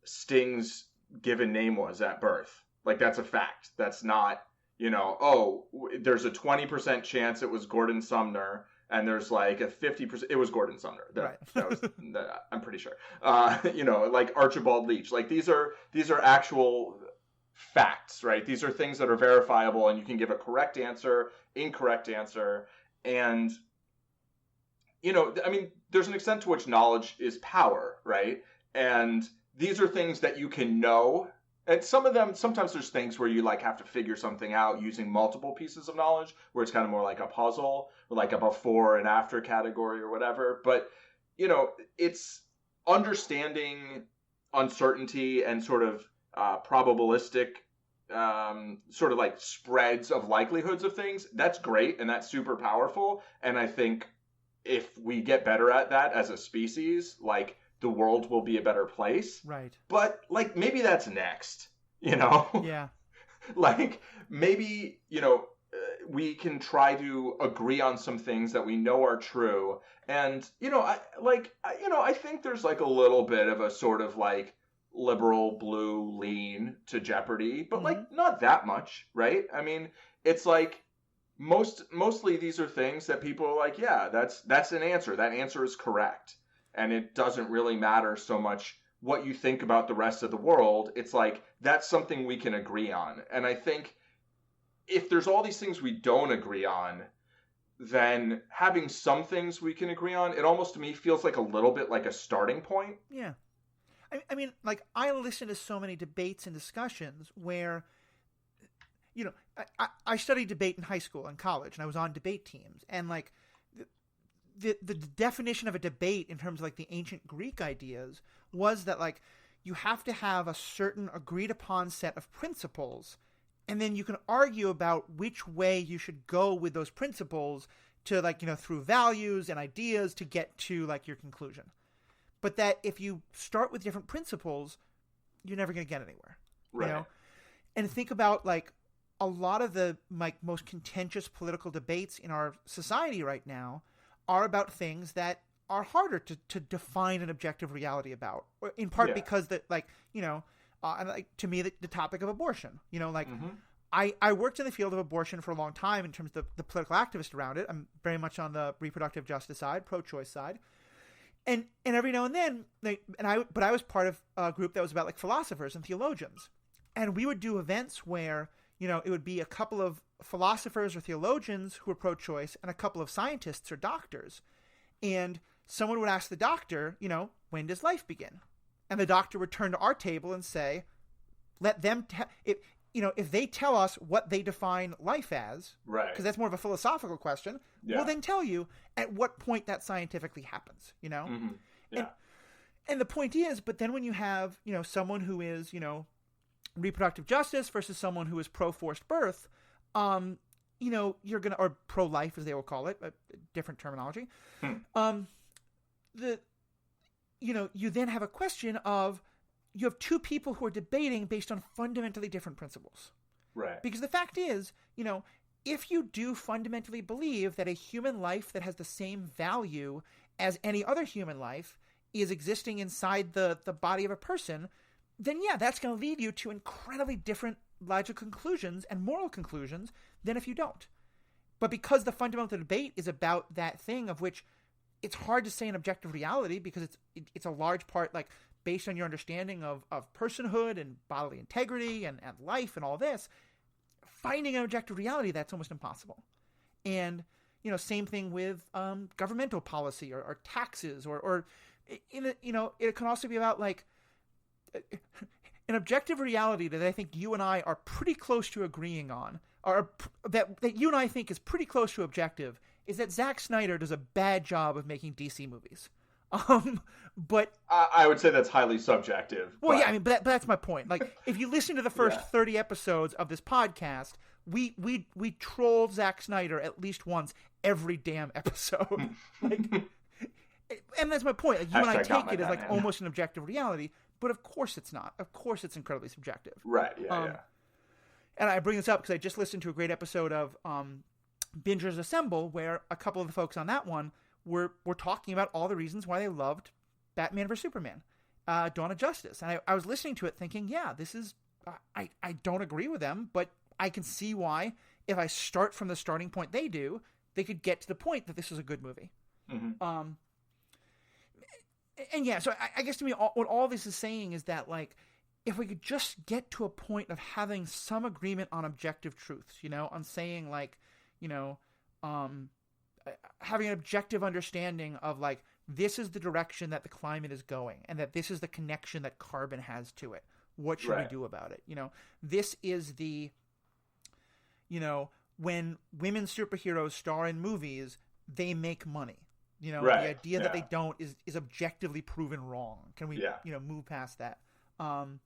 Speaker 2: Sting's given name was at birth. Like, that's a fact. That's not, you know, oh, there's a 20% chance it was Gordon Sumner, and there's like a 50%, it was Gordon Sumner. That was, I'm pretty sure. You know, like Archibald Leach. Like, these are actual facts, right? These are things that are verifiable, and you can give a correct answer, incorrect answer, and, you know, I mean, there's an extent to which knowledge is power, right? And these are things that you can know And some of them, sometimes there's things where you like have to figure something out using multiple pieces of knowledge, where it's kind of more like a puzzle or like a before and after category or whatever. But, you know, it's understanding uncertainty and sort of probabilistic sort of like spreads of likelihoods of things. That's great and that's super powerful. And I think if we get better at that as a species, like, the world will be a better place.
Speaker 1: Right.
Speaker 2: But, like, maybe that's next, you know?
Speaker 1: Yeah.
Speaker 2: Like, maybe, you know, we can try to agree on some things that we know are true. And, you know, I think there's, like, a little bit of a sort of, like, liberal blue lean to Jeopardy, but, like, not that much, right? I mean, it's like, mostly these are things that people are like, yeah, that's an answer. That answer is correct. And it doesn't really matter so much what you think about the rest of the world. It's like, that's something we can agree on. And I think if there's all these things we don't agree on, then having some things we can agree on, it almost to me feels like a little bit like a starting point.
Speaker 1: Yeah. I mean, like, I listen to so many debates and discussions where, you know, I studied debate in high school and college, and I was on debate teams. And, like, the definition of a debate in terms of, like, the ancient Greek ideas was that, like, you have to have a certain agreed upon set of principles, and then you can argue about which way you should go with those principles to, like, you know, through values and ideas to get to, like, your conclusion. But that if you start with different principles, you're never going to get anywhere.
Speaker 2: Right.
Speaker 1: You know? And think about, like, a lot of the, like, most contentious political debates in our society right now are about things that are harder to define an objective reality about, in part because that, like, you know, and, like, to me, the topic of abortion, you know, like, I worked in the field of abortion for a long time in terms of the political activist around it. I'm very much on the reproductive justice side, pro-choice side. And every now and then, but I was part of a group that was about, like, philosophers and theologians. And we would do events where, you know, it would be a couple of philosophers or theologians who were pro-choice and a couple of scientists or doctors. And someone would ask the doctor, you know, when does life begin? And the doctor would turn to our table and say, let them, if they tell us what they define life as,
Speaker 2: right?
Speaker 1: Because that's more of a philosophical question, we'll then tell you at what point that scientifically happens, you know?
Speaker 2: Yeah.
Speaker 1: And the point is, but then when you have, you know, someone who is, you know, reproductive justice versus someone who is pro-forced birth, you know, you're going to, or pro-life as they will call it, a different terminology. You know, you then have a question of, you have two people who are debating based on fundamentally different principles.
Speaker 2: Right.
Speaker 1: Because the fact is, you know, if you do fundamentally believe that a human life that has the same value as any other human life is existing inside the body of a person, then yeah, that's going to lead you to incredibly different logical conclusions and moral conclusions than if you don't. But because the fundamental debate is about that thing of which it's hard to say an objective reality because it's a large part, like, based on your understanding of personhood and bodily integrity and life and all this, finding an objective reality, that's almost impossible. And, you know, same thing with governmental policy or taxes or you know, it can also be about, like, an objective reality that I think you and I are pretty close to agreeing on, or that you and I think is pretty close to objective, is that Zack Snyder does a bad job of making DC movies. But
Speaker 2: I would say that's highly subjective.
Speaker 1: Well, yeah, I mean, but that's my point. Like, if you listen to the first 30 episodes of this podcast, we troll Zack Snyder at least once every damn episode. Like, and that's my point. Like, you and I take it as, like, almost an objective reality, but of course it's not. Of course it's incredibly subjective.
Speaker 2: Right. Yeah.
Speaker 1: And I bring this up because I just listened to a great episode of Bingers Assemble, where a couple of the folks on that one were talking about all the reasons why they loved Batman vs Superman, Dawn of Justice. And I was listening to it thinking, yeah, this is, I don't agree with them, but I can see why, if I start from the starting point they do, they could get to the point that this is a good movie. And yeah, so I guess to me, what all this is saying is that, like, if we could just get to a point of having some agreement on objective truths, you know, on saying, like, you know, having an objective understanding of, like, this is the direction that the climate is going and that this is the connection that carbon has to it. What should we do about it? This is the, when women superheroes star in movies, they make money. The idea that they don't is objectively proven wrong. Can we, move past that? And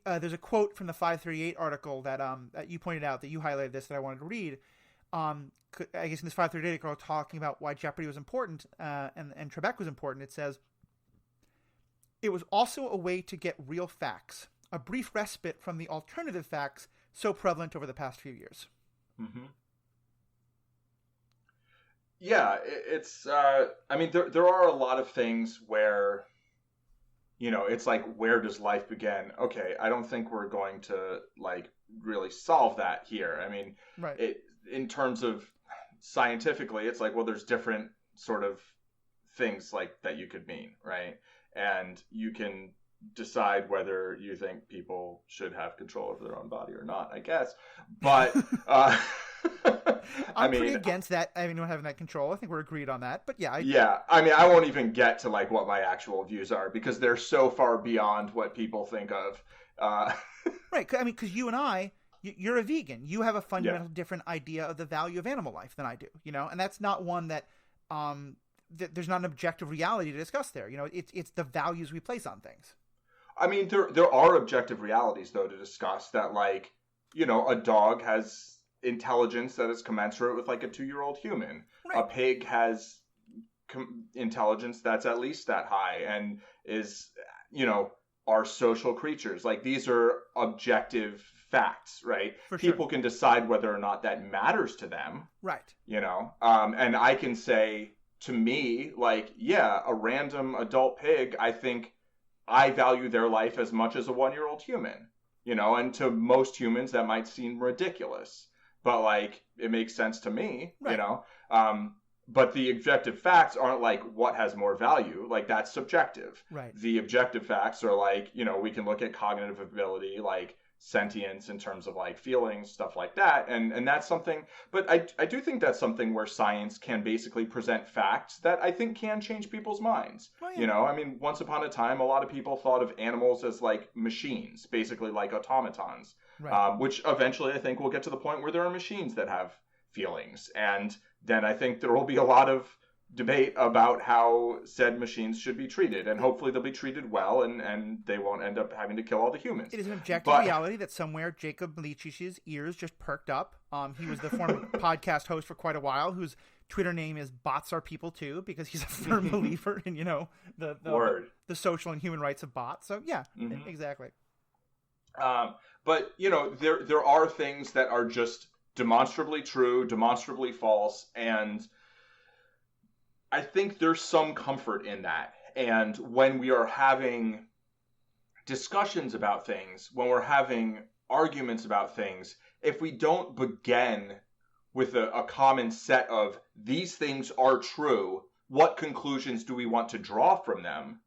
Speaker 1: there's a quote from the 538 article that you pointed out, that you highlighted this, that I wanted to read. I guess in this 538 article talking about why Jeopardy was important and Trebek was important, it says, it was also a way to get real facts, a brief respite from the alternative facts so prevalent over the past few years.
Speaker 2: Mm-hmm. Yeah, it's, I mean, there are a lot of things where, it's like, where does life begin? Okay, I don't think we're going to, really solve that here. I mean, in terms of scientifically, it's like, well, there's different sort of things that you could mean, right? And you can decide whether you think people should have control over their own body or not, I guess. But
Speaker 1: I'm pretty against that. I mean, not having that control. I think we're agreed on that. But yeah.
Speaker 2: I mean, I won't even get to what my actual views are, because they're so far beyond what people think of.
Speaker 1: Right. I mean, because you and I, you're a vegan. You have a fundamental different idea of the value of animal life than I do. And that's not one that there's not an objective reality to discuss there. It's the values we place on things.
Speaker 2: I mean, there are objective realities, though, to discuss that, a dog has intelligence that is commensurate with, a 2-year-old human. Right. A pig has intelligence that's at least that high and is, are social creatures. These are objective facts, right?
Speaker 1: For
Speaker 2: People
Speaker 1: sure.
Speaker 2: can decide whether or not that matters to them.
Speaker 1: Right.
Speaker 2: And I can say, to me, a random adult pig, I think I value their life as much as a 1-year-old human, and to most humans that might seem ridiculous, but it makes sense to me,
Speaker 1: right.
Speaker 2: But the objective facts aren't what has more value, that's subjective.
Speaker 1: Right.
Speaker 2: The objective facts are we can look at cognitive ability, sentience in terms of feelings, stuff like that. And that's something, but I do think that's something where science can basically present facts that I think can change people's minds.
Speaker 1: Oh, yeah.
Speaker 2: I mean, once upon a time, a lot of people thought of animals as machines, basically automatons,
Speaker 1: right.
Speaker 2: Which eventually I think will get to the point where there are machines that have feelings. And then I think there will be a lot of debate about how said machines should be treated, and hopefully they'll be treated well, and they won't end up having to kill all the humans.
Speaker 1: It is an objective reality that somewhere Jacob Leach's ears just perked up. He was the former podcast host for quite a while, whose Twitter name is Bots Are People Too, because he's a firm believer in the social and human rights of bots. So yeah, exactly.
Speaker 2: But there are things that are just demonstrably true, demonstrably false, and I think there's some comfort in that. And when we are having discussions about things, when we're having arguments about things, if we don't begin with a common set of these things are true, what conclusions do we want to draw from them?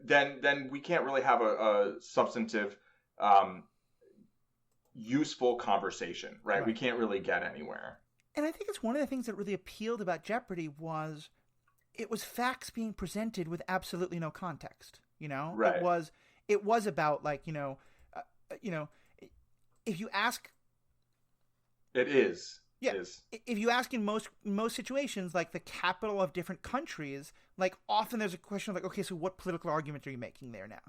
Speaker 2: Then we can't really have a substantive, useful conversation, right? We can't really get anywhere.
Speaker 1: And I think it's one of the things that really appealed about Jeopardy was it was facts being presented with absolutely no context.
Speaker 2: Right.
Speaker 1: It was about if you ask,
Speaker 2: it is.
Speaker 1: Yeah. It is. If you ask in most situations, the capital of different countries, often there's a question of okay, so what political argument are you making there now?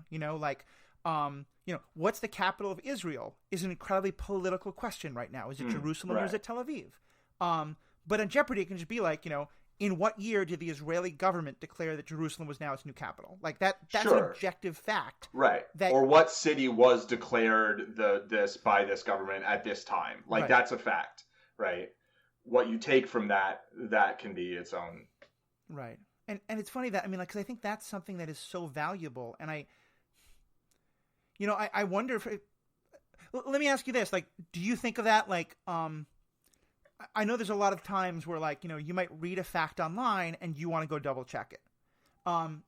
Speaker 1: What's the capital of Israel is an incredibly political question right now. Is it Jerusalem or is it Tel Aviv? But in Jeopardy, it can just be in what year did the Israeli government declare that Jerusalem was now its new capital? That's an objective fact.
Speaker 2: Right. Or what city was declared this by this government at this time. That's a fact, right? What you take from that can be its own.
Speaker 1: Right. And it's funny that, because I think that's something that is so valuable. And I wonder if let me ask you this, do you think of that I know there's a lot of times where you might read a fact online and you want to go double check it.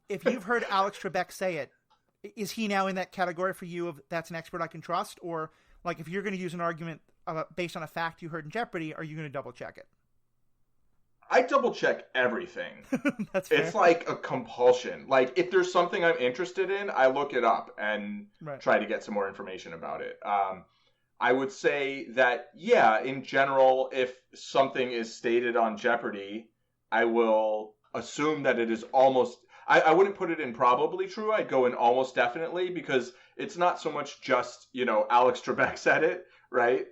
Speaker 1: If you've heard Alex Trebek say it, is he now in that category for you of that's an expert I can trust? Or if you're going to use an argument based on a fact you heard in Jeopardy, are you going to double check it?
Speaker 2: I double check everything.
Speaker 1: That's fair.
Speaker 2: It's like a compulsion. Like, if there's something I'm interested in, I look it up and try to get some more information about it. I would say that, yeah, in general, if something is stated on Jeopardy, I will assume that it is almost... I wouldn't put it in probably true. I'd go in almost definitely, because it's not so much just, Alex Trebek said it, right?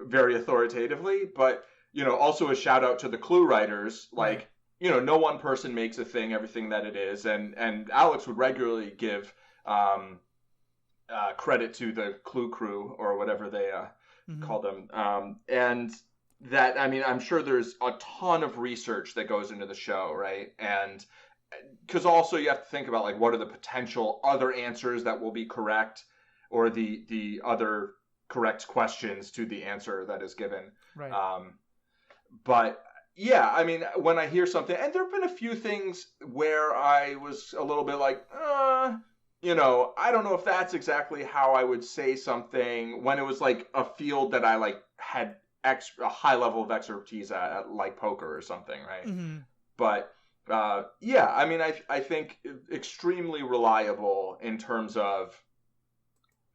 Speaker 2: Very authoritatively, but... also a shout out to the Clue writers. Like, no one person makes a thing everything that it is, and Alex would regularly give credit to the Clue crew or whatever they call them, and that, I mean, I'm sure there's a ton of research that goes into the show, right? And because also you have to think about, like, what are the potential other answers that will be correct, or the other correct questions to the answer that is given,
Speaker 1: right?
Speaker 2: But yeah, I mean, when I hear something, and there have been a few things where I was a little bit like, I don't know if that's exactly how I would say something, when it was like a field that I like had a high level of expertise at, like poker or something, right?
Speaker 1: Mm-hmm.
Speaker 2: But yeah, I mean, I think extremely reliable in terms of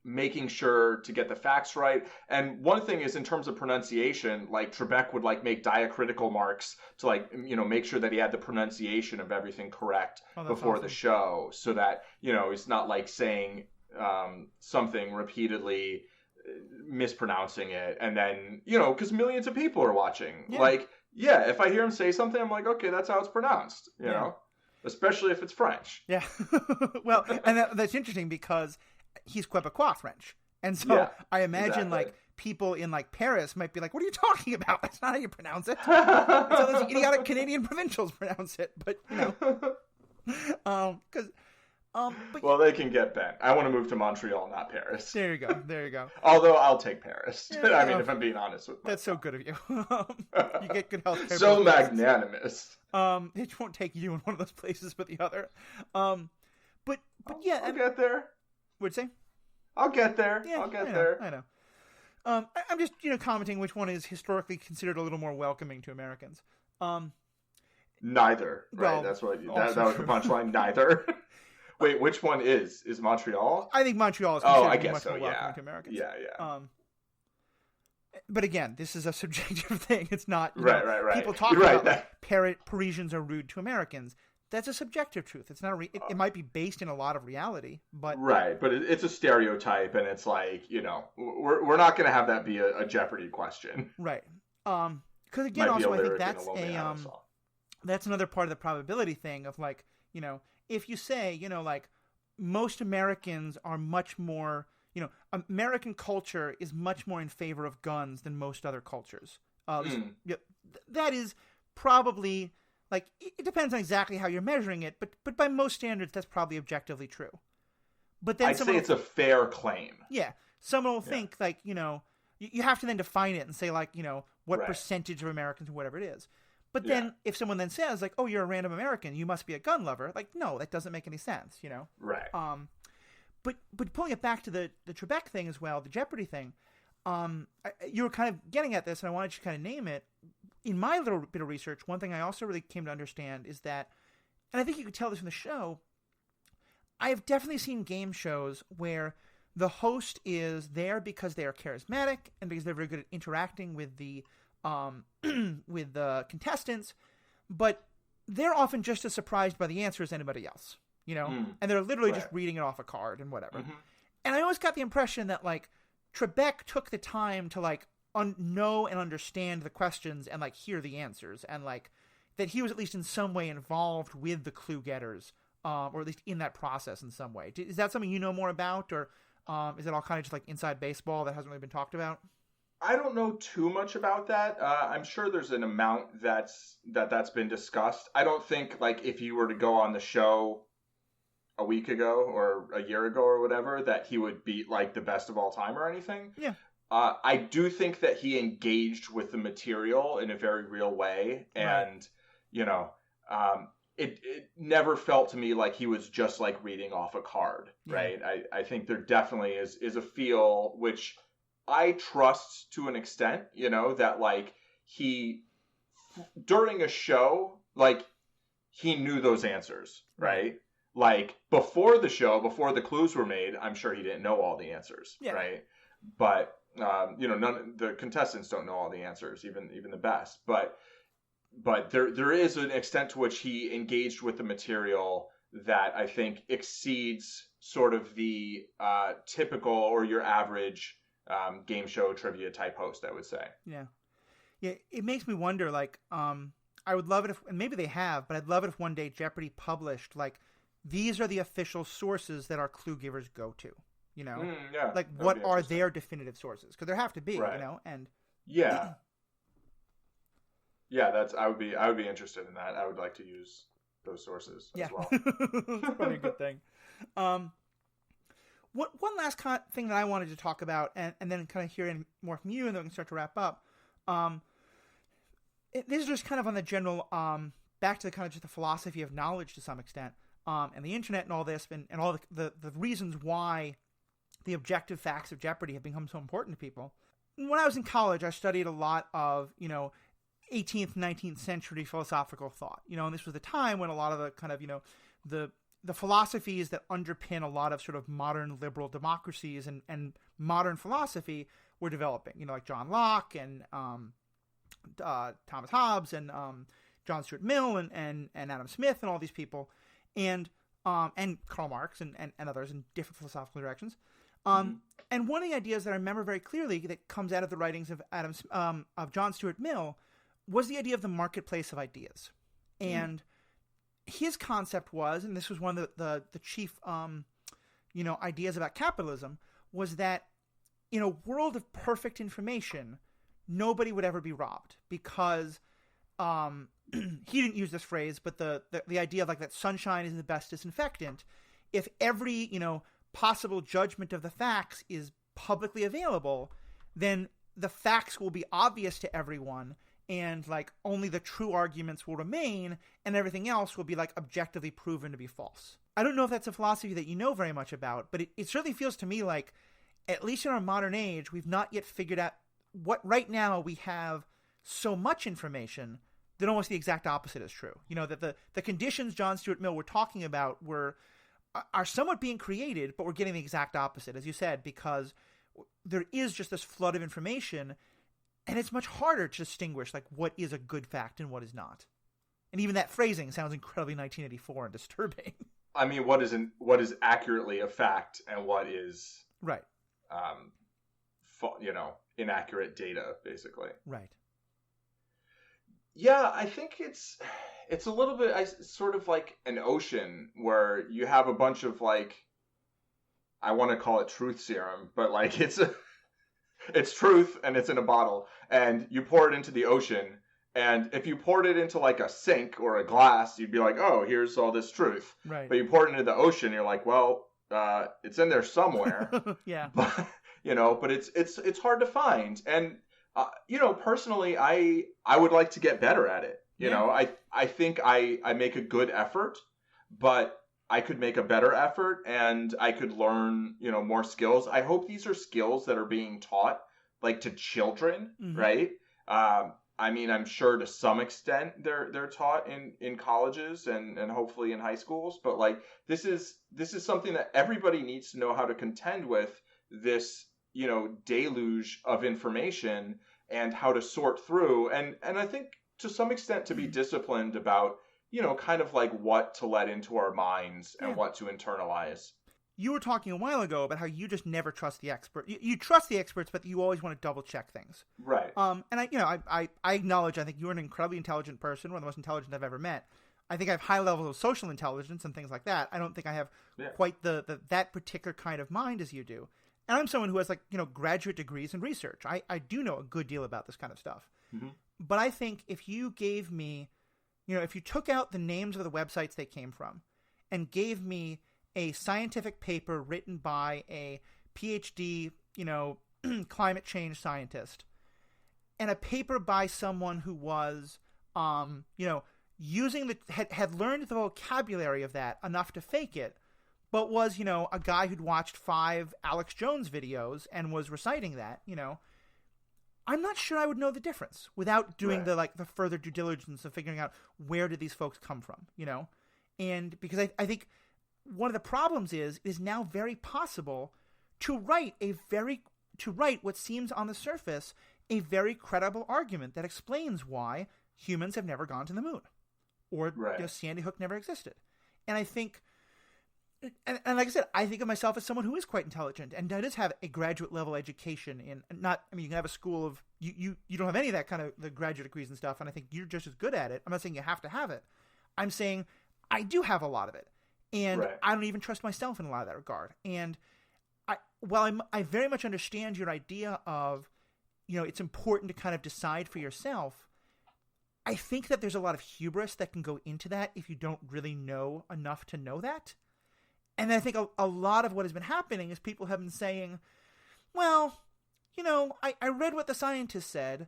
Speaker 2: making sure to get the facts right. And one thing is, in terms of pronunciation, like Trebek would like make diacritical marks to like, make sure that he had the pronunciation of everything correct before the show, so that, he's not like saying something repeatedly, mispronouncing it, and then, because millions of people are watching. Like, yeah, if I hear him say something, I'm like, okay, that's how it's pronounced, you know, especially if it's French.
Speaker 1: Yeah. Well, and that's interesting because he's Quebecois French. And so I imagine like people in like Paris might be like, what are you talking about? That's not how you pronounce it. That's how those idiotic Canadian provincials pronounce it. But, because...
Speaker 2: well, they can get bent. I want to move to Montreal, not Paris.
Speaker 1: There you go.
Speaker 2: Although I'll take Paris. Yeah, I mean, if I'm being honest with myself.
Speaker 1: That's so good of you. You get good health care.
Speaker 2: So magnanimous.
Speaker 1: It won't take you in one of those places, but the other. But yeah,
Speaker 2: I'll get there.
Speaker 1: What'd you say?
Speaker 2: I'll get there.
Speaker 1: Yeah,
Speaker 2: I'll get there.
Speaker 1: I know. I'm just commenting which one is historically considered a little more welcoming to Americans.
Speaker 2: Neither. Right.
Speaker 1: Well,
Speaker 2: that's what that was the punchline. Neither. Wait, which one is Montreal?
Speaker 1: I think Montreal is considered much more welcoming to Americans.
Speaker 2: Yeah.
Speaker 1: But again, this is a subjective thing. It's not
Speaker 2: right.
Speaker 1: People talk about like, Parisians are rude to Americans. That's a subjective truth. It's not it might be based in a lot of reality, but
Speaker 2: right. But it's a stereotype, and it's like, we're not going to have that be a Jeopardy question,
Speaker 1: right? Because again, also I think that's that's another part of the probability thing of like, if you say, like most Americans are much more, American culture is much more in favor of guns than most other cultures. That is probably, like, it depends on exactly how you're measuring it, but by most standards, that's probably objectively true. But then
Speaker 2: I'd say it's a fair claim.
Speaker 1: Yeah. Someone will think, like, you have to then define it and say, like, what percentage of Americans or whatever it is. But then if someone then says, like, oh, you're a random American, you must be a gun lover, like, no, that doesn't make any sense,
Speaker 2: Right.
Speaker 1: But pulling it back to the Trebek thing as well, the Jeopardy thing, you were kind of getting at this, and I wanted you to kind of name it. In my little bit of research, one thing I also really came to understand is that, and I think you could tell this from the show, I have definitely seen game shows where the host is there because they are charismatic and because they're very good at interacting with the contestants, but they're often just as surprised by the answer as anybody else, and they're literally just reading it off a card and whatever. Mm-hmm. And I always got the impression that, like, Trebek took the time to, like, know and understand the questions and, like, hear the answers, and, like, that he was at least in some way involved with the clue getters, or at least in that process in some way. Is that something you know more about, or is it all kind of just like inside baseball that hasn't really been talked about?
Speaker 2: I don't know too much about that. I'm sure there's an amount that's been discussed. I don't think, like, if you were to go on the show a week ago or a year ago or whatever, that he would beat, like, the best of all time or anything.
Speaker 1: Yeah.
Speaker 2: I do think that he engaged with the material in a very real way. And, it never felt to me like he was just, like, reading off a card, right? I think there definitely is a feel which I trust to an extent, that, like, he during a show, like, he knew those answers, right? Like, before the show, before the clues were made, I'm sure he didn't know all the answers, right? But, the contestants don't know all the answers, even the best. But there is an extent to which he engaged with the material that I think exceeds sort of the typical or your average game show trivia type host, I would say.
Speaker 1: Yeah. It makes me wonder, like, I would love it if, and maybe they have, but I'd love it if one day Jeopardy published, like, these are the official sources that our clue givers go to, like, what are their definitive sources? Because there have to be, and
Speaker 2: yeah, I would be interested in that. I would like to use those sources as well.
Speaker 1: That's probably a good thing. One last thing that I wanted to talk about, and then kind of hear more from you, and then we can start to wrap up. This is just kind of on the general, back to the kind of just the philosophy of knowledge to some extent, and the internet and all this, and all the reasons why the objective facts of Jeopardy have become so important to people. When I was in college, I studied a lot of, 18th, 19th century philosophical thought, and this was the time when a lot of the kind of, the philosophies that underpin a lot of sort of modern liberal democracies and modern philosophy were developing, like John Locke and Thomas Hobbes and John Stuart Mill and Adam Smith and all these people, and Karl Marx and others in different philosophical directions. And one of the ideas that I remember very clearly that comes out of the writings of of John Stuart Mill was the idea of the marketplace of ideas. And his concept was, and this was one of the chief ideas about capitalism, was that in a world of perfect information, nobody would ever be robbed, because he didn't use this phrase, but the idea of, like, that sunshine is the best disinfectant. If every possible judgment of the facts is publicly available, then the facts will be obvious to everyone, and, like, only the true arguments will remain, and everything else will be, like, objectively proven to be false. I don't know if that's a philosophy that you know very much about, but it certainly feels to me like, at least in our modern age, we've not yet figured out what right now we have so much information that almost the exact opposite is true. That the conditions John Stuart Mill were talking about are somewhat being created, but we're getting the exact opposite, as you said, because there is just this flood of information, and it's much harder to distinguish, like, what is a good fact and what is not. And even that phrasing sounds incredibly 1984 and disturbing.
Speaker 2: I mean, what is accurately a fact and what is
Speaker 1: right?
Speaker 2: Inaccurate data, basically.
Speaker 1: Right.
Speaker 2: Yeah, I think it's a little bit sort of like an ocean where you have a bunch of, like, I want to call it truth serum, but, like, it's truth and it's in a bottle, and you pour it into the ocean, and if you poured it into, like, a sink or a glass, you'd be like, oh, here's all this truth.
Speaker 1: Right.
Speaker 2: But you pour it into the ocean, you're like, well, it's in there somewhere.
Speaker 1: Yeah.
Speaker 2: But it's hard to find, and personally, I would like to get better at it. I think I make a good effort, but I could make a better effort, and I could learn, more skills. I hope these are skills that are being taught, like, to children, right? I mean, I'm sure to some extent they're taught in colleges and hopefully in high schools, but, like, this is something that everybody needs to know how to contend with, this, deluge of information, and how to sort through, and I think to some extent to be disciplined about, kind of like what to let into our minds and what to internalize.
Speaker 1: You were talking a while ago about how you just never trust the expert. You trust the experts, but you always want to double check things.
Speaker 2: Right.
Speaker 1: And I acknowledge, I think you're an incredibly intelligent person, one of the most intelligent I've ever met. I think I have high levels of social intelligence and things like that. I don't think I have quite that particular kind of mind as you do. And I'm someone who has, like, graduate degrees in research. I do know a good deal about this kind of stuff. Mm-hmm. But I think if you gave me, if you took out the names of the websites they came from and gave me a scientific paper written by a PhD, climate change scientist, and a paper by someone who was, using had learned the vocabulary of that enough to fake it, but was, a guy who'd watched 5 Alex Jones videos and was reciting that, I'm not sure I would know the difference without doing
Speaker 2: right.
Speaker 1: the further due diligence of figuring out where did these folks come from, And because I think one of the problems is it is now very possible to write what seems on the surface a very credible argument that explains why humans have never gone to the moon or
Speaker 2: right.
Speaker 1: Sandy Hook never existed. And I think, and like I said, I think of myself as someone who is quite intelligent and does have a graduate level education in you can have a school of, you don't have any of that kind of the graduate degrees and stuff. And I think you're just as good at it. I'm not saying you have to have it. I'm saying I do have a lot of it. And
Speaker 2: right.
Speaker 1: I don't even trust myself in a lot of that regard. And I very much understand your idea of, it's important to kind of decide for yourself. I think that there's a lot of hubris that can go into that if you don't really know enough to know that. And I think a lot of what has been happening is people have been saying, well, I read what the scientists said,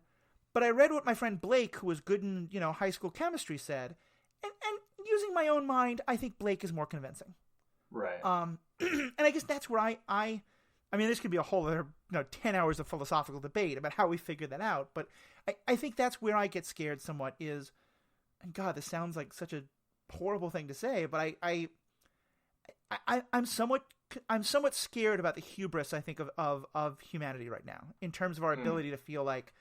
Speaker 1: but I read what my friend Blake, who was good in, high school chemistry, said. And using my own mind, I think Blake is more convincing.
Speaker 2: Right.
Speaker 1: And I guess that's where I mean, this could be a whole other 10 hours of philosophical debate about how we figure that out. But I think that's where I get scared somewhat is, and God, this sounds like such a horrible thing to say, but I'm somewhat scared about the hubris, I think, of humanity right now in terms of our ability to feel like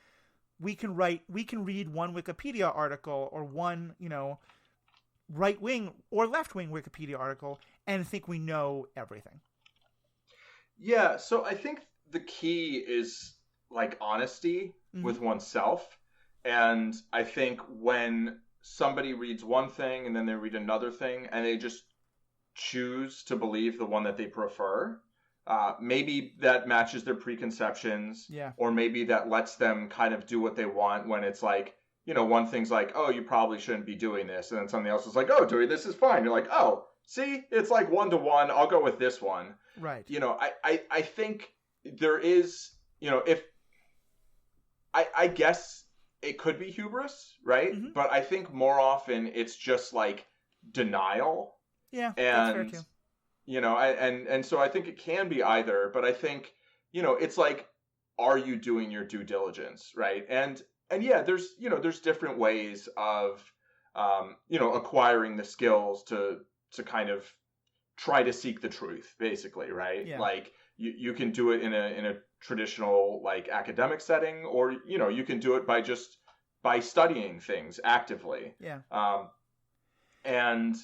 Speaker 1: we can read one Wikipedia article or one, right-wing or left-wing Wikipedia article and think we know everything.
Speaker 2: Yeah, so I think the key is honesty with oneself. And I think when somebody reads one thing and then they read another thing and they just choose to believe the one that they prefer, maybe that matches their preconceptions, or maybe that lets them kind of do what they want when it's one thing's like, oh, you probably shouldn't be doing this, and then something else is like, oh, doing this is fine. You're like, oh, see, it's 1-to-1. I'll go with this one.
Speaker 1: Right.
Speaker 2: I think there is, if I guess it could be hubris, right? Mm-hmm. But I think more often it's just denial.
Speaker 1: Yeah, that's fair too.
Speaker 2: And so I think it can be either, but I think, it's are you doing your due diligence, right? And yeah, there's different ways of, acquiring the skills to kind of try to seek the truth, basically, right?
Speaker 1: Yeah.
Speaker 2: You can do it in a traditional academic setting, or you can do it by studying things actively.
Speaker 1: Yeah.
Speaker 2: And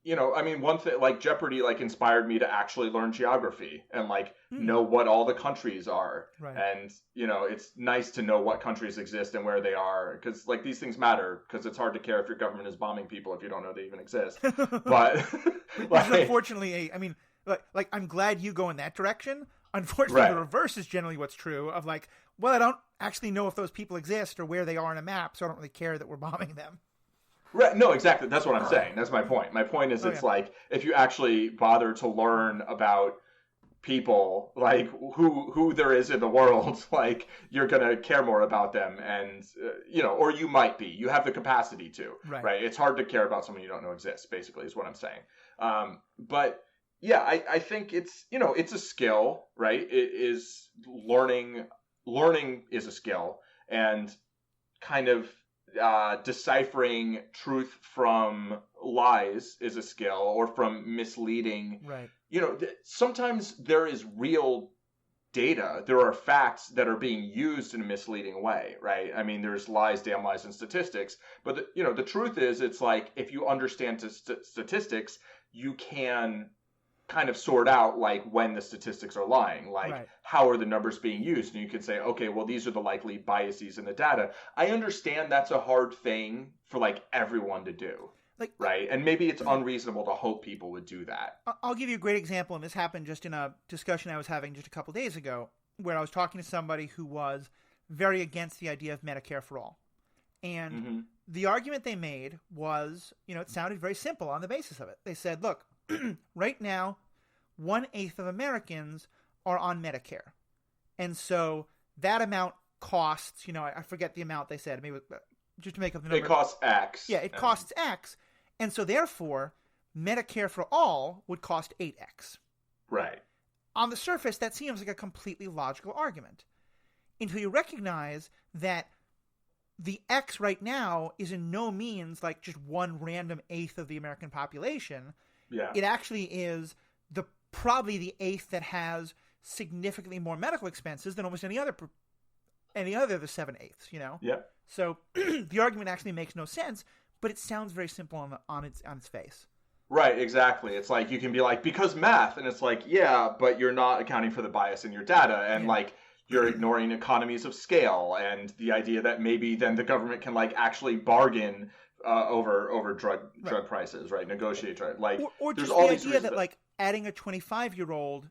Speaker 2: one thing Jeopardy inspired me to actually learn geography and know what all the countries are.
Speaker 1: Right.
Speaker 2: And it's nice to know what countries exist and where they are, because these things matter, because it's hard to care if your government is bombing people if you don't know they even exist. But
Speaker 1: unfortunately, I'm glad you go in that direction. Unfortunately,
Speaker 2: right.
Speaker 1: The reverse is generally what's true of well, I don't actually know if those people exist or where they are on a map, so I don't really care that we're bombing them.
Speaker 2: Right. No, exactly. That's what I'm saying. That's my point. My point is if you actually bother to learn about people, who there is in the world, you're going to care more about them, and, or you might be. You have the capacity to. Right? It's hard to care about someone you don't know exists, basically, is what I'm saying. But, yeah, I think it's, it's a skill, right? It is learning is a skill, and kind of deciphering truth from lies is a skill, or from misleading.
Speaker 1: Right.
Speaker 2: Sometimes there is real data. There are facts that are being used in a misleading way, right? I mean, there's lies, damn lies, and statistics. But the truth is, it's if you understand statistics, you can kind of sort out when the statistics are lying,
Speaker 1: right.
Speaker 2: How are the numbers being used, and you can say, okay, well, these are the likely biases in the data. I understand that's a hard thing for everyone to do, right? And maybe it's unreasonable to hope people would do that.
Speaker 1: I'll give you a great example, and this happened just in a discussion I was having just a couple days ago, where I was talking to somebody who was very against the idea of Medicare for all, and the argument they made was, it sounded very simple on the basis of it. They said, look, right now, 1/8 of Americans are on Medicare. And so that amount costs, I forget the amount they said, maybe just to make up the number.
Speaker 2: It costs X.
Speaker 1: Yeah, it costs X. And so therefore, Medicare for all would cost 8X.
Speaker 2: Right.
Speaker 1: On the surface, that seems like a completely logical argument. until you recognize that the X right now is in no means like just one random eighth of the American population.
Speaker 2: Yeah.
Speaker 1: It actually is probably the eighth that has significantly more medical expenses than almost any other of the 7/8, you know?
Speaker 2: Yeah.
Speaker 1: So the argument actually makes no sense, but it sounds very simple on its face.
Speaker 2: Right, exactly. It's like you can be like, because math, and it's like, yeah, but you're not accounting for the bias in your data, and like you're ignoring economies of scale and the idea that maybe then the government can like actually bargain over drug prices, right? Negotiate, right? Like,
Speaker 1: or
Speaker 2: there's
Speaker 1: just
Speaker 2: all
Speaker 1: the
Speaker 2: these
Speaker 1: idea that like adding a 25-year-old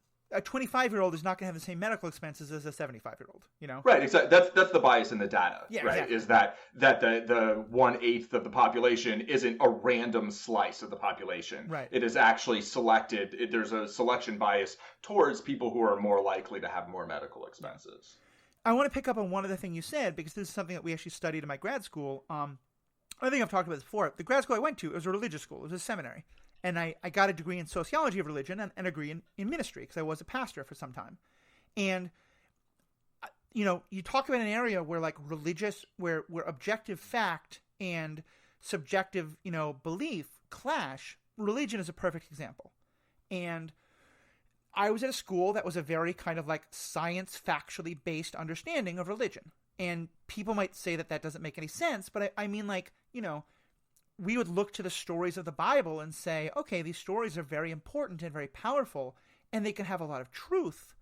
Speaker 1: is not going to have the same medical expenses as a 75-year-old, you know?
Speaker 2: Right, exactly. That's the bias in the data, right?
Speaker 1: Exactly.
Speaker 2: Is that the 1/8 of the population isn't a random slice of the population.
Speaker 1: Right.
Speaker 2: It is actually selected. There's a selection bias towards people who are more likely to have more medical expenses.
Speaker 1: I want to pick up on one other thing you said, because this is something that we actually studied in my grad school. I think I've talked about this before. The grad school I went to, it was a religious school. It was a seminary. And I got a degree in sociology of religion and a degree in ministry, because I was a pastor for some time. And, you know, you talk about an area where like where objective fact and subjective, you know, belief clash. Religion is a perfect example. And I was at a school that was a very kind of like science factually based understanding of religion. And people might say that doesn't make any sense, but I mean, like, you know, we would look to the stories of the Bible and say, okay, these stories are very important and very powerful, and they can have a lot of truth.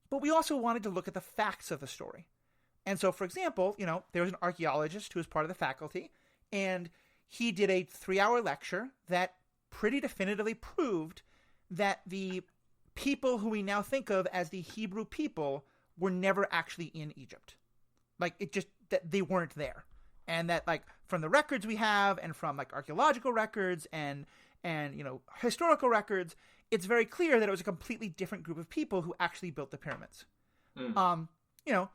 Speaker 1: But we also wanted to look at the facts of the story. And so, for example, you know, there was an archaeologist who was part of the faculty, and he did a 3-hour lecture that pretty definitively proved that the people who we now think of as the Hebrew people were never actually in Egypt. Like, it just, that they weren't there. And that, like, from the records we have and from, like, archaeological records and you know, historical records, it's very clear that it was a completely different group of people who actually built the pyramids. You know,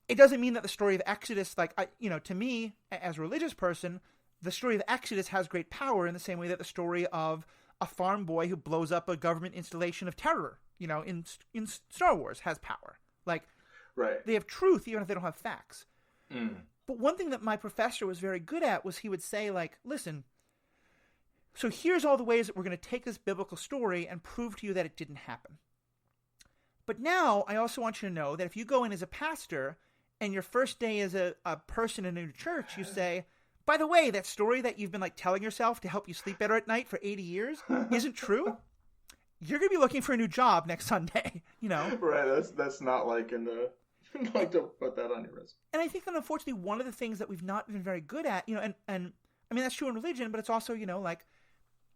Speaker 1: it doesn't mean that the story of Exodus, like, you know, to me, as a religious person, the story of Exodus has great power in the same way that the story of a farm boy who blows up a government installation of terror, you know, in Star Wars has power. Like,
Speaker 2: right.
Speaker 1: They have truth even if they don't have facts. But one thing that my professor was very good at was he would say, like, listen, so here's all the ways that we're going to take this biblical story and prove to you that it didn't happen. But now I also want you to know that if you go in as a pastor and your first day as a person in a new church, you say, by the way, that story that you've been like telling yourself to help you sleep better at night for 80 years isn't true. You're going to be looking for a new job next Sunday, you know?
Speaker 2: Right. That's not like like to put that on your resume.
Speaker 1: And I think that unfortunately one of the things that we've not been very good at, you know, and I mean, that's true in religion, but it's also, you know, like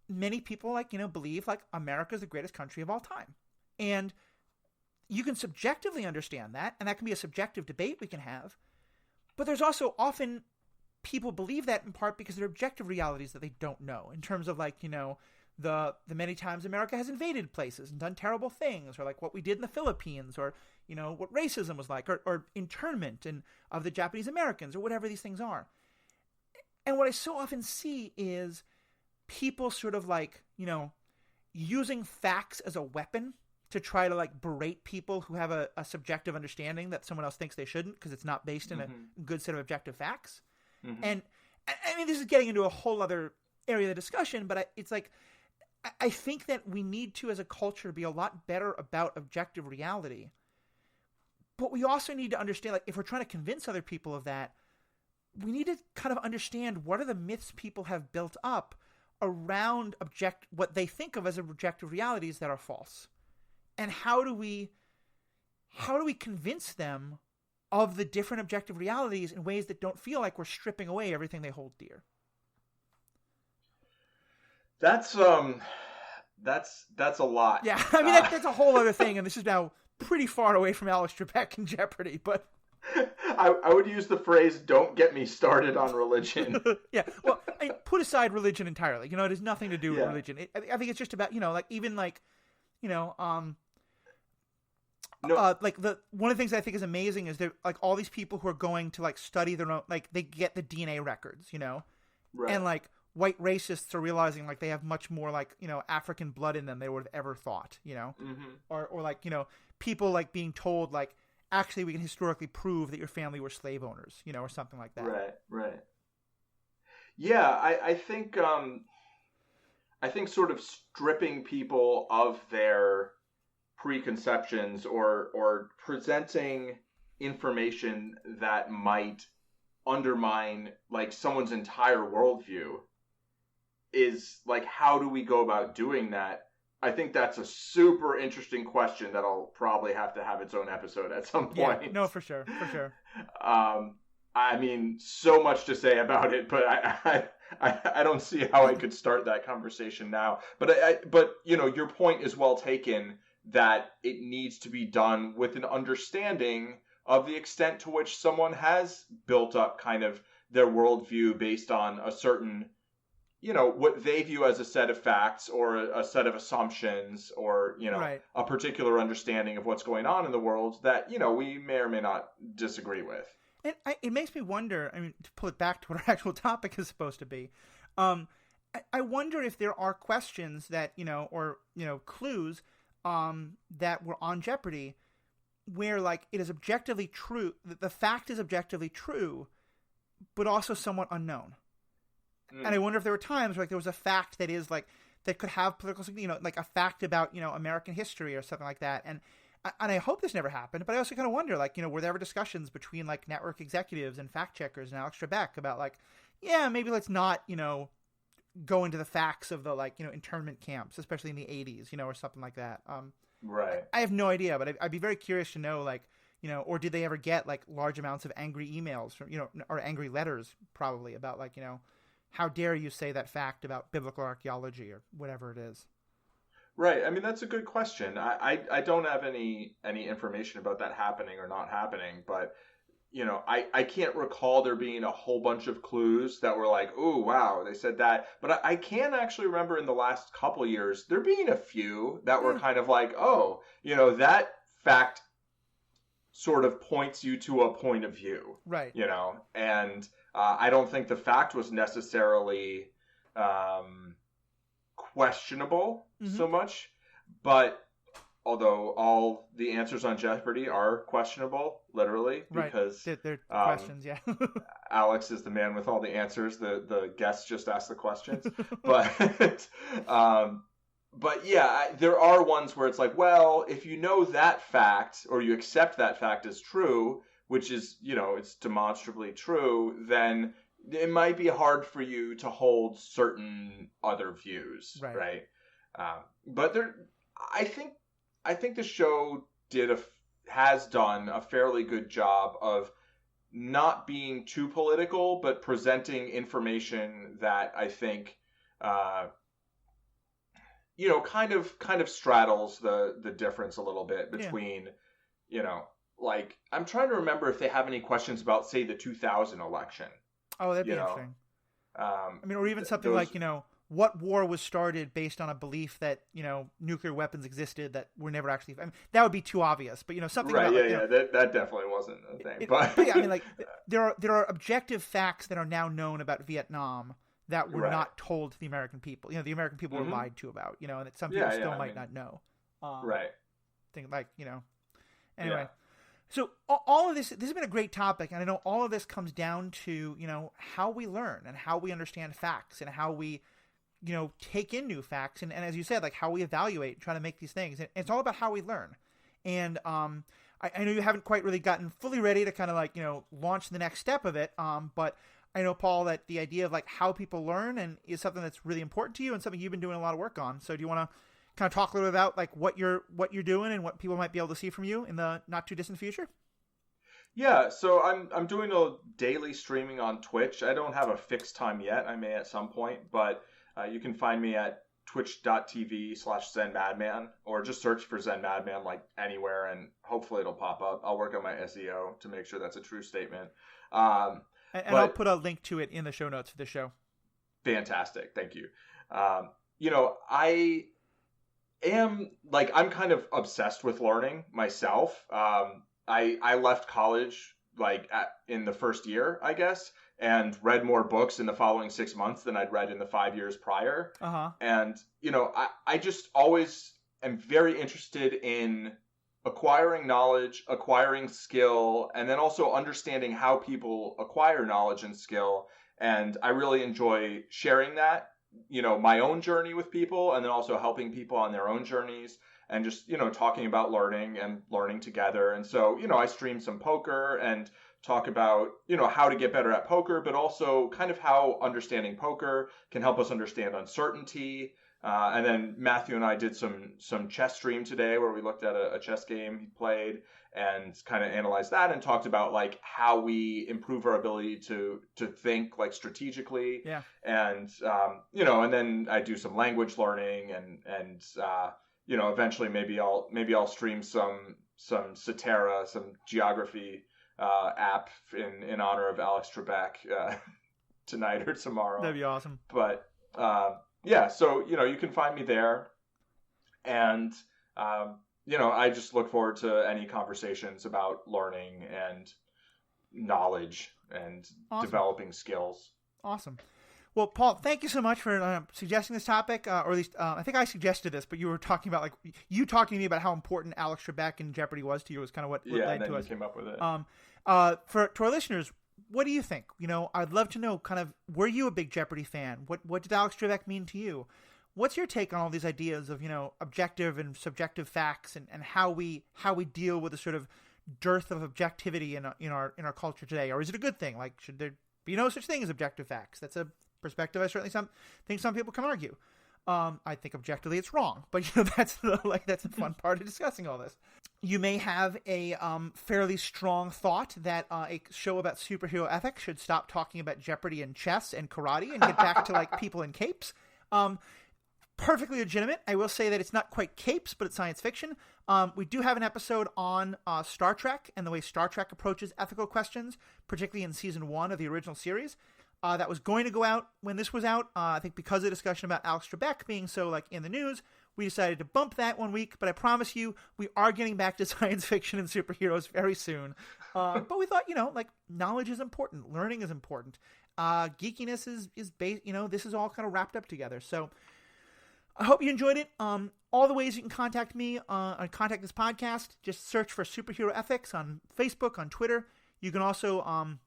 Speaker 1: many people like, you know, believe like America's the greatest country of all time. And you can subjectively understand that, and that can be a subjective debate we can have. But there's also often people believe that in part because there are objective realities that they don't know in terms of like, you know, the many times America has invaded places and done terrible things, or like what we did in the Philippines, or, you know, what racism was like, or internment of the Japanese Americans, or whatever these things are. And what I so often see is people sort of like, you know, using facts as a weapon to try to like berate people who have a subjective understanding that someone else thinks they shouldn't because it's not based in a good set of objective facts. And I mean, this is getting into a whole other area of the discussion, but it's like, I think that we need to, as a culture, be a lot better about objective reality. But we also need to understand, like, if we're trying to convince other people of that, we need to kind of understand what are the myths people have built up around what they think of as objective realities that are false. And how do we convince them of the different objective realities in ways that don't feel like we're stripping away everything they hold dear?
Speaker 2: That's a lot.
Speaker 1: Yeah, I mean, that's a whole other thing, and this is now pretty far away from Alex Trebek and Jeopardy, but...
Speaker 2: I would use the phrase, don't get me started on religion.
Speaker 1: Yeah, well, I mean, put aside religion entirely. You know, it has nothing to do with religion. I think it's just about, you know, like, even, like, you know, like, one of the things I think is amazing is that, like, all these people who are going to, like, study their own, like, they get the DNA records, you know?
Speaker 2: Right.
Speaker 1: And, like, white racists are realizing, like, they have much more, like, you know, African blood in them they would have ever thought, you know? Or like, you know, people, like, being told, like, actually we can historically prove that your family were slave owners, or something like that.
Speaker 2: Right. Yeah, I think sort of stripping people of their preconceptions or presenting information that might undermine like someone's entire worldview is like, how do we go about doing that? I think that's a super interesting question that'll probably have to have its own episode at some point.
Speaker 1: Yeah, no, for sure.
Speaker 2: I mean, so much to say about it, but I don't see how I could start that conversation now. But your point is well taken that it needs to be done with an understanding of the extent to which someone has built up kind of their worldview based on a certain, what they view as a set of facts or a set of assumptions or,
Speaker 1: right.
Speaker 2: a particular understanding of what's going on in the world that, we may or may not disagree with.
Speaker 1: It makes me wonder, I mean, to pull it back to what our actual topic is supposed to be, I wonder if there are questions that, or clues that were on Jeopardy where, like, it is objectively true, the fact is objectively true, but also somewhat unknown. And I wonder if there were times where, like, there was a fact that is, like, that could have political, like a fact about, American history or something like that. And I hope this never happened, but I also kind of wonder, like, were there ever discussions between, like, network executives and fact checkers and Alex Trebek about, like, yeah, maybe let's not, go into the facts of the, like, internment camps, especially in the 80s, or something like that.
Speaker 2: Right.
Speaker 1: I have no idea, but I'd be very curious to know, like, or did they ever get, like, large amounts of angry emails from, or angry letters probably about, like, how dare you say that fact about biblical archaeology or whatever it is.
Speaker 2: Right. I mean, that's a good question. I don't have any information about that happening or not happening, but, I can't recall there being a whole bunch of clues that were like, oh, wow, they said that. But I can actually remember in the last couple of years, there being a few that were kind of like, oh, that fact sort of points you to a point of view.
Speaker 1: Right.
Speaker 2: And I don't think the fact was necessarily questionable so much, but although all the answers on Jeopardy are questionable, literally, because
Speaker 1: they're questions, yeah.
Speaker 2: Alex is the man with all the answers. The guests just ask the questions, but but yeah, there are ones where it's like, well, if you know that fact or you accept that fact as true, which is, it's demonstrably true, then it might be hard for you to hold certain other views, right? But I think the show has done a fairly good job of not being too political, but presenting information that I think, kind of straddles the difference a little bit between, like, I'm trying to remember if they have any questions about, say, the 2000 election.
Speaker 1: Oh, that'd be interesting. I mean, or even something like, what war was started based on a belief that, nuclear weapons existed that were never actually... I mean, that would be too obvious, but, something
Speaker 2: right,
Speaker 1: about...
Speaker 2: that definitely wasn't a thing.
Speaker 1: But yeah, I mean, like, there are objective facts that are now known about Vietnam that were not told to the American people. The American people were lied to about, and that some people still might not know.
Speaker 2: Right.
Speaker 1: Think like, Anyway. Yeah. So all of this has been a great topic, and I know all of this comes down to, how we learn and how we understand facts and how we, take in new facts and as you said, like how we evaluate, try to make these things. And it's all about how we learn. And I know you haven't quite really gotten fully ready to kind of like, launch the next step of it. But I know, Paul, that the idea of like how people learn and is something that's really important to you and something you've been doing a lot of work on. So do you want to kind of talk a little bit about like what you're doing and what people might be able to see from you in the not too distant future?
Speaker 2: Yeah, so I'm doing a daily streaming on Twitch. I don't have a fixed time yet. I may at some point, but you can find me at twitch.tv/ZenMadman or just search for Zen Madman like anywhere and hopefully it'll pop up. I'll work on my SEO to make sure that's a true statement.
Speaker 1: And I'll put a link to it in the show notes for the show.
Speaker 2: Fantastic. Thank you. I'm kind of obsessed with learning myself. I left college in the first year, I guess, and read more books in the following 6 months than I'd read in the 5 years prior.
Speaker 1: Uh-huh.
Speaker 2: And, I just always am very interested in acquiring knowledge, acquiring skill, and then also understanding how people acquire knowledge and skill. And I really enjoy sharing that, my own journey with people, and then also helping people on their own journeys, and just, talking about learning and learning together. And so, I stream some poker and talk about, how to get better at poker, but also kind of how understanding poker can help us understand uncertainty. And then Matthew and I did some chess stream today where we looked at a chess game he played and kind of analyzed that and talked about like how we improve our ability to think like strategically.
Speaker 1: Yeah.
Speaker 2: And, and then I do some language learning and eventually maybe I'll stream some Cetera, some geography app in honor of Alex Trebek tonight or tomorrow.
Speaker 1: That'd be awesome.
Speaker 2: But yeah, so you can find me there, and I just look forward to any conversations about learning and knowledge and developing skills.
Speaker 1: Awesome. Well, Paul, thank you so much for suggesting this topic, or at least I think I suggested this, but you were talking about you talking to me about how important Alex Trebek and Jeopardy was to you was kind of what led to us.
Speaker 2: Yeah, and then you came up with it.
Speaker 1: To our listeners, what do you think? I'd love to know kind of, were you a big Jeopardy fan? What did Alex Trebek mean to you? What's your take on all these ideas of, objective and subjective facts and how we deal with the sort of dearth of objectivity in our culture today? Or is it a good thing? Like, should there be no such thing as objective facts? That's a perspective I certainly think some people can argue. I think objectively it's wrong, but that's the fun part of discussing all this. You may have a fairly strong thought that a show about superhero ethics should stop talking about Jeopardy and chess and karate and get back to like people in capes. Perfectly legitimate. I will say that it's not quite capes, but it's science fiction. We do have an episode on Star Trek and the way Star Trek approaches ethical questions, particularly in season 1 of the original series. That was going to go out when this was out. I think because of the discussion about Alex Trebek being so in the news, we decided to bump that 1 week. But I promise you, we are getting back to science fiction and superheroes very soon. But we thought, knowledge is important. Learning is important. Geekiness is based, this is all kind of wrapped up together. So I hope you enjoyed it. All the ways you can contact me, contact this podcast, just search for Superhero Ethics on Facebook, on Twitter. You can also,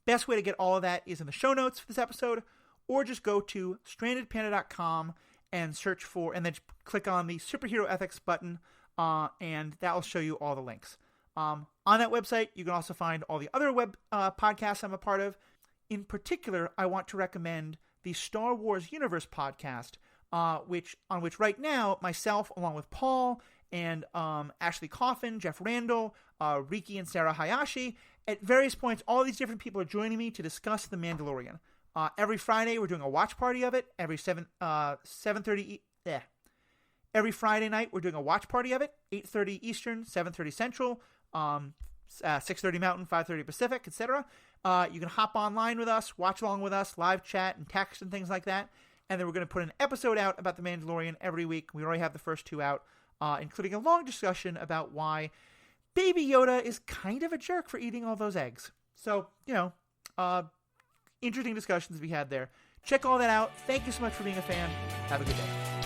Speaker 1: best way to get all of that is in the show notes for this episode, or just go to strandedpanda.com and search for, and then click on the Superhero Ethics button, and that will show you all the links. On that website, you can also find all the other web podcasts I'm a part of. In particular, I want to recommend the Star Wars Universe podcast, on which right now, myself, along with Paul and Ashley Coffin, Jeff Randall, Riki and Sarah Hayashi, at various points, all these different people are joining me to discuss The Mandalorian. Every Friday, we're doing a watch party of it. Every Friday night, we're doing a watch party of it. 8:30 Eastern, 7:30 Central, 6:30 Mountain, 5:30 Pacific, etc. You can hop online with us, watch along with us, live chat and text and things like that. And then we're going to put an episode out about The Mandalorian every week. We already have the first 2 out, including a long discussion about why Baby Yoda is kind of a jerk for eating all those eggs. So, interesting discussions we had there. Check all that out. Thank you so much for being a fan. Have a good day.